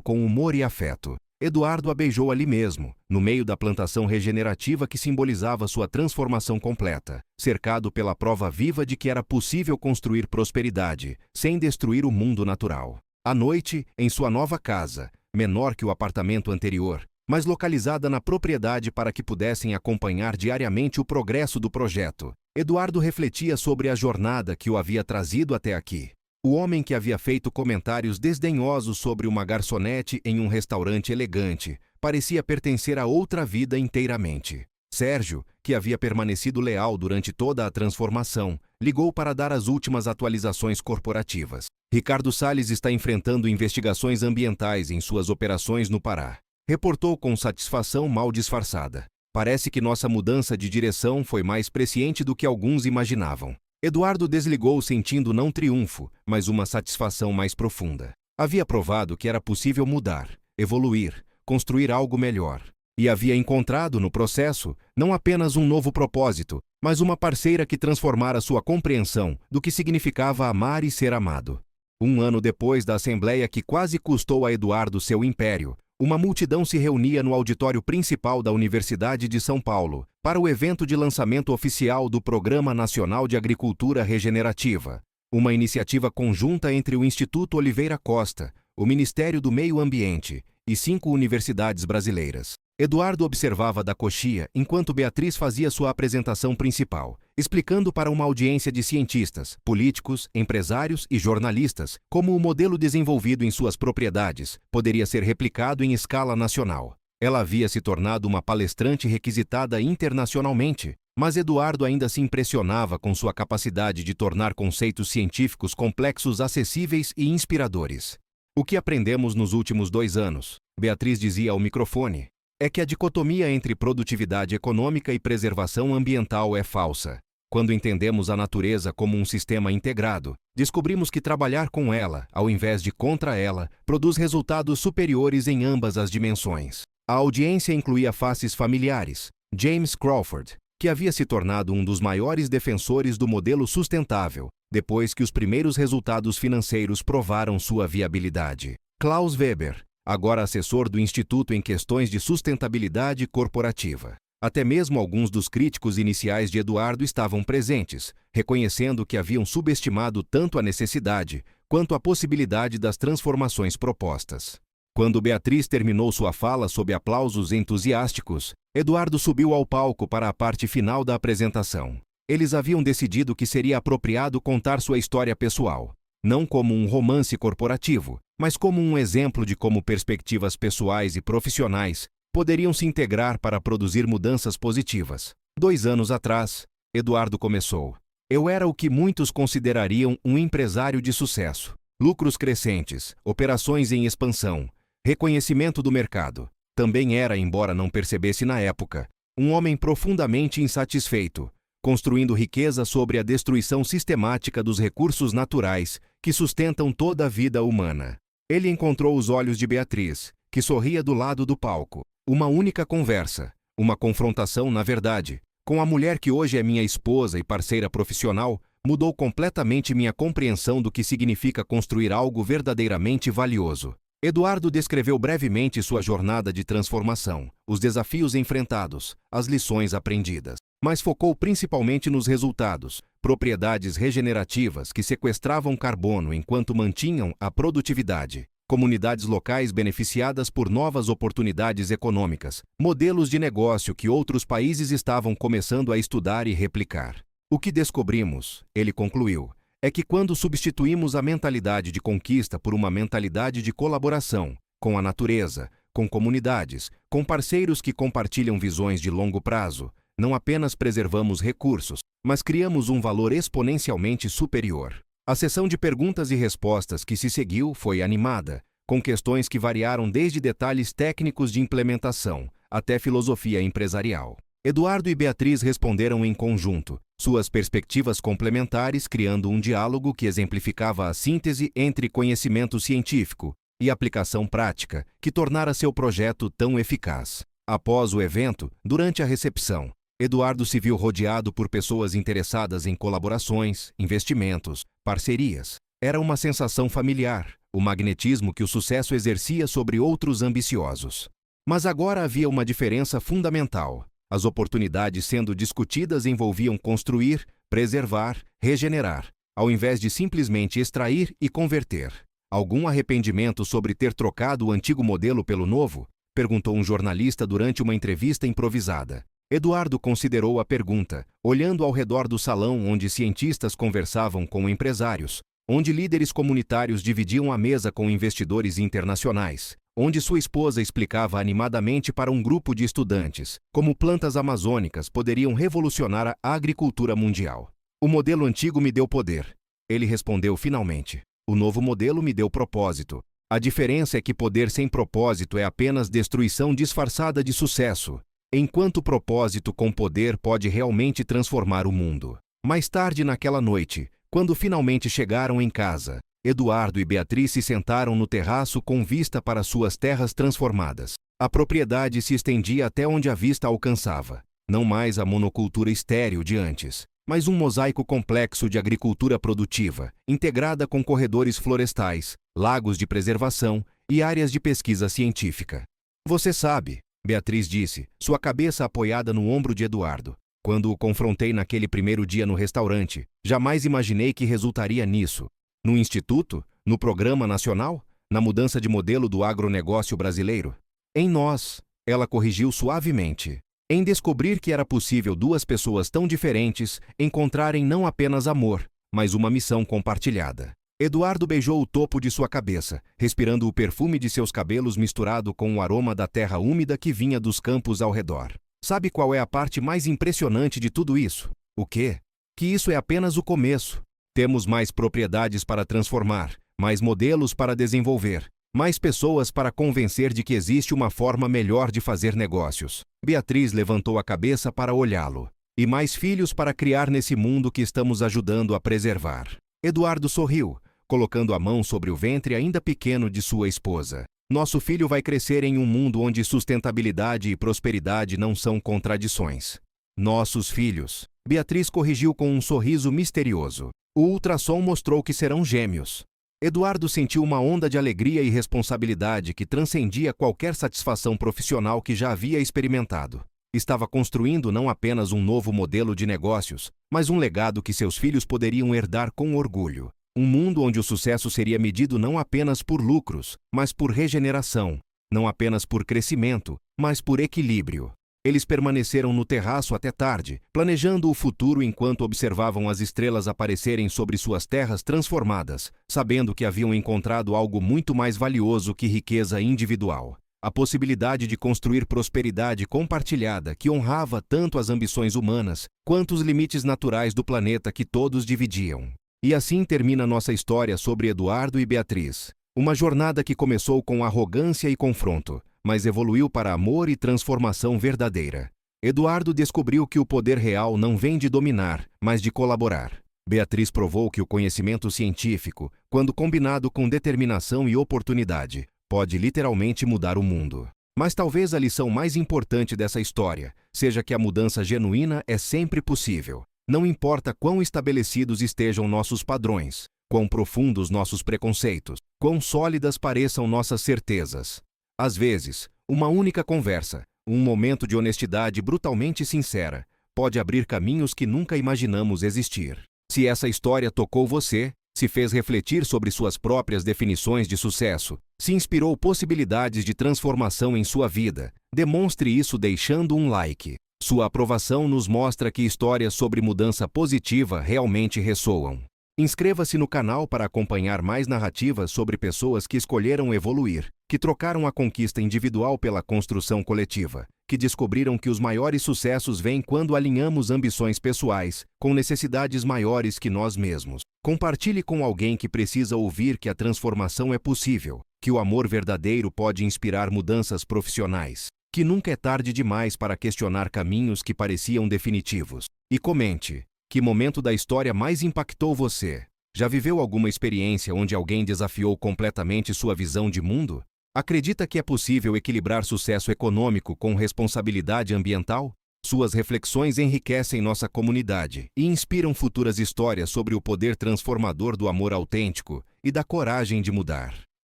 Speaker 1: com humor e afeto. Eduardo a beijou ali mesmo, no meio da plantação regenerativa que simbolizava sua transformação completa, cercado pela prova viva de que era possível construir prosperidade, sem destruir o mundo natural. À noite, em sua nova casa, menor que o apartamento anterior, mas localizada na propriedade para que pudessem acompanhar diariamente o progresso do projeto, Eduardo refletia sobre a jornada que o havia trazido até aqui. O homem que havia feito comentários desdenhosos sobre uma garçonete em um restaurante elegante parecia pertencer a outra vida inteiramente. Sérgio, que havia permanecido leal durante toda a transformação, ligou para dar as últimas atualizações corporativas. Ricardo Salles está enfrentando investigações ambientais em suas operações no Pará. Reportou com satisfação mal disfarçada. Parece que nossa mudança de direção foi mais presciente do que alguns imaginavam. Eduardo desligou sentindo não triunfo, mas uma satisfação mais profunda. Havia provado que era possível mudar, evoluir, construir algo melhor. E havia encontrado no processo não apenas um novo propósito, mas uma parceira que transformara sua compreensão do que significava amar e ser amado. Um ano depois da assembleia que quase custou a Eduardo seu império, uma multidão se reunia no auditório principal da Universidade de São Paulo para o evento de lançamento oficial do Programa Nacional de Agricultura Regenerativa, uma iniciativa conjunta entre o Instituto Oliveira Costa, o Ministério do Meio Ambiente e 5 universidades brasileiras. Eduardo observava da coxia enquanto Beatriz fazia sua apresentação principal, explicando para uma audiência de cientistas, políticos, empresários e jornalistas como o modelo desenvolvido em suas propriedades poderia ser replicado em escala nacional. Ela havia se tornado uma palestrante requisitada internacionalmente, mas Eduardo ainda se impressionava com sua capacidade de tornar conceitos científicos complexos acessíveis e inspiradores. O que aprendemos nos últimos 2 anos, Beatriz dizia ao microfone, é que a dicotomia entre produtividade econômica e preservação ambiental é falsa. Quando entendemos a natureza como um sistema integrado, descobrimos que trabalhar com ela, ao invés de contra ela, produz resultados superiores em ambas as dimensões. A audiência incluía faces familiares. James Crawford, que havia se tornado um dos maiores defensores do modelo sustentável, depois que os primeiros resultados financeiros provaram sua viabilidade. Klaus Weber, agora assessor do Instituto em questões de sustentabilidade corporativa. Até mesmo alguns dos críticos iniciais de Eduardo estavam presentes, reconhecendo que haviam subestimado tanto a necessidade quanto a possibilidade das transformações propostas. Quando Beatriz terminou sua fala sob aplausos entusiásticos, Eduardo subiu ao palco para a parte final da apresentação. Eles haviam decidido que seria apropriado contar sua história pessoal, não como um romance corporativo, mas como um exemplo de como perspectivas pessoais e profissionais poderiam se integrar para produzir mudanças positivas. 2 anos atrás, Eduardo começou. Eu era o que muitos considerariam um empresário de sucesso. Lucros crescentes, operações em expansão, reconhecimento do mercado. Também era, embora não percebesse na época, um homem profundamente insatisfeito, construindo riqueza sobre a destruição sistemática dos recursos naturais que sustentam toda a vida humana. Ele encontrou os olhos de Beatriz, que sorria do lado do palco. Uma única conversa, uma confrontação na verdade, com a mulher que hoje é minha esposa e parceira profissional, mudou completamente minha compreensão do que significa construir algo verdadeiramente valioso. Eduardo descreveu brevemente sua jornada de transformação, os desafios enfrentados, as lições aprendidas, mas focou principalmente nos resultados, propriedades regenerativas que sequestravam carbono enquanto mantinham a produtividade, comunidades locais beneficiadas por novas oportunidades econômicas, modelos de negócio que outros países estavam começando a estudar e replicar. O que descobrimos, ele concluiu, é que quando substituímos a mentalidade de conquista por uma mentalidade de colaboração, com a natureza, com comunidades, com parceiros que compartilham visões de longo prazo, não apenas preservamos recursos, mas criamos um valor exponencialmente superior. A sessão de perguntas e respostas que se seguiu foi animada, com questões que variaram desde detalhes técnicos de implementação até filosofia empresarial. Eduardo e Beatriz responderam em conjunto, suas perspectivas complementares criando um diálogo que exemplificava a síntese entre conhecimento científico e aplicação prática, que tornara seu projeto tão eficaz. Após o evento, durante a recepção, Eduardo se viu rodeado por pessoas interessadas em colaborações, investimentos, parcerias. Era uma sensação familiar, o magnetismo que o sucesso exercia sobre outros ambiciosos. Mas agora havia uma diferença fundamental. As oportunidades sendo discutidas envolviam construir, preservar, regenerar, ao invés de simplesmente extrair e converter. Algum arrependimento sobre ter trocado o antigo modelo pelo novo? Perguntou um jornalista durante uma entrevista improvisada. Eduardo considerou a pergunta, olhando ao redor do salão onde cientistas conversavam com empresários, onde líderes comunitários dividiam a mesa com investidores internacionais, onde sua esposa explicava animadamente para um grupo de estudantes como plantas amazônicas poderiam revolucionar a agricultura mundial. O modelo antigo me deu poder. Ele respondeu finalmente. O novo modelo me deu propósito. A diferença é que poder sem propósito é apenas destruição disfarçada de sucesso, enquanto propósito com poder pode realmente transformar o mundo. Mais tarde naquela noite, quando finalmente chegaram em casa, Eduardo e Beatriz se sentaram no terraço com vista para suas terras transformadas. A propriedade se estendia até onde a vista alcançava. Não mais a monocultura estéril de antes, mas um mosaico complexo de agricultura produtiva, integrada com corredores florestais, lagos de preservação e áreas de pesquisa científica. Você sabe, Beatriz disse, sua cabeça apoiada no ombro de Eduardo. Quando o confrontei naquele primeiro dia no restaurante, jamais imaginei que resultaria nisso. No Instituto? No Programa Nacional? Na mudança de modelo do agronegócio brasileiro? Em nós, ela corrigiu suavemente. Em descobrir que era possível duas pessoas tão diferentes encontrarem não apenas amor, mas uma missão compartilhada. Eduardo beijou o topo de sua cabeça, respirando o perfume de seus cabelos misturado com o aroma da terra úmida que vinha dos campos ao redor. Sabe qual é a parte mais impressionante de tudo isso? O quê? Que isso é apenas o começo. Temos mais propriedades para transformar, mais modelos para desenvolver, mais pessoas para convencer de que existe uma forma melhor de fazer negócios. Beatriz levantou a cabeça para olhá-lo. E mais filhos para criar nesse mundo que estamos ajudando a preservar. Eduardo sorriu, colocando a mão sobre o ventre ainda pequeno de sua esposa. Nosso filho vai crescer em um mundo onde sustentabilidade e prosperidade não são contradições. Nossos filhos. Beatriz corrigiu com um sorriso misterioso. O ultrassom mostrou que serão gêmeos. Eduardo sentiu uma onda de alegria e responsabilidade que transcendia qualquer satisfação profissional que já havia experimentado. Estava construindo não apenas um novo modelo de negócios, mas um legado que seus filhos poderiam herdar com orgulho. Um mundo onde o sucesso seria medido não apenas por lucros, mas por regeneração. Não apenas por crescimento, mas por equilíbrio. Eles permaneceram no terraço até tarde, planejando o futuro enquanto observavam as estrelas aparecerem sobre suas terras transformadas, sabendo que haviam encontrado algo muito mais valioso que riqueza individual. A possibilidade de construir prosperidade compartilhada que honrava tanto as ambições humanas quanto os limites naturais do planeta que todos dividiam. E assim termina nossa história sobre Eduardo e Beatriz. Uma jornada que começou com arrogância e confronto, mas evoluiu para amor e transformação verdadeira. Eduardo descobriu que o poder real não vem de dominar, mas de colaborar. Beatriz provou que o conhecimento científico, quando combinado com determinação e oportunidade, pode literalmente mudar o mundo. Mas talvez a lição mais importante dessa história seja que a mudança genuína é sempre possível. Não importa quão estabelecidos estejam nossos padrões, quão profundos nossos preconceitos, quão sólidas pareçam nossas certezas. Às vezes, uma única conversa, um momento de honestidade brutalmente sincera, pode abrir caminhos que nunca imaginamos existir. Se essa história tocou você, se fez refletir sobre suas próprias definições de sucesso, se inspirou possibilidades de transformação em sua vida, demonstre isso deixando um like. Sua aprovação nos mostra que histórias sobre mudança positiva realmente ressoam. Inscreva-se no canal para acompanhar mais narrativas sobre pessoas que escolheram evoluir, que trocaram a conquista individual pela construção coletiva, que descobriram que os maiores sucessos vêm quando alinhamos ambições pessoais com necessidades maiores que nós mesmos. Compartilhe com alguém que precisa ouvir que a transformação é possível, que o amor verdadeiro pode inspirar mudanças profissionais, que nunca é tarde demais para questionar caminhos que pareciam definitivos. E comente. Que momento da história mais impactou você? Já viveu alguma experiência onde alguém desafiou completamente sua visão de mundo? Acredita que é possível equilibrar sucesso econômico com responsabilidade ambiental? Suas reflexões enriquecem nossa comunidade e inspiram futuras histórias sobre o poder transformador do amor autêntico e da coragem de mudar.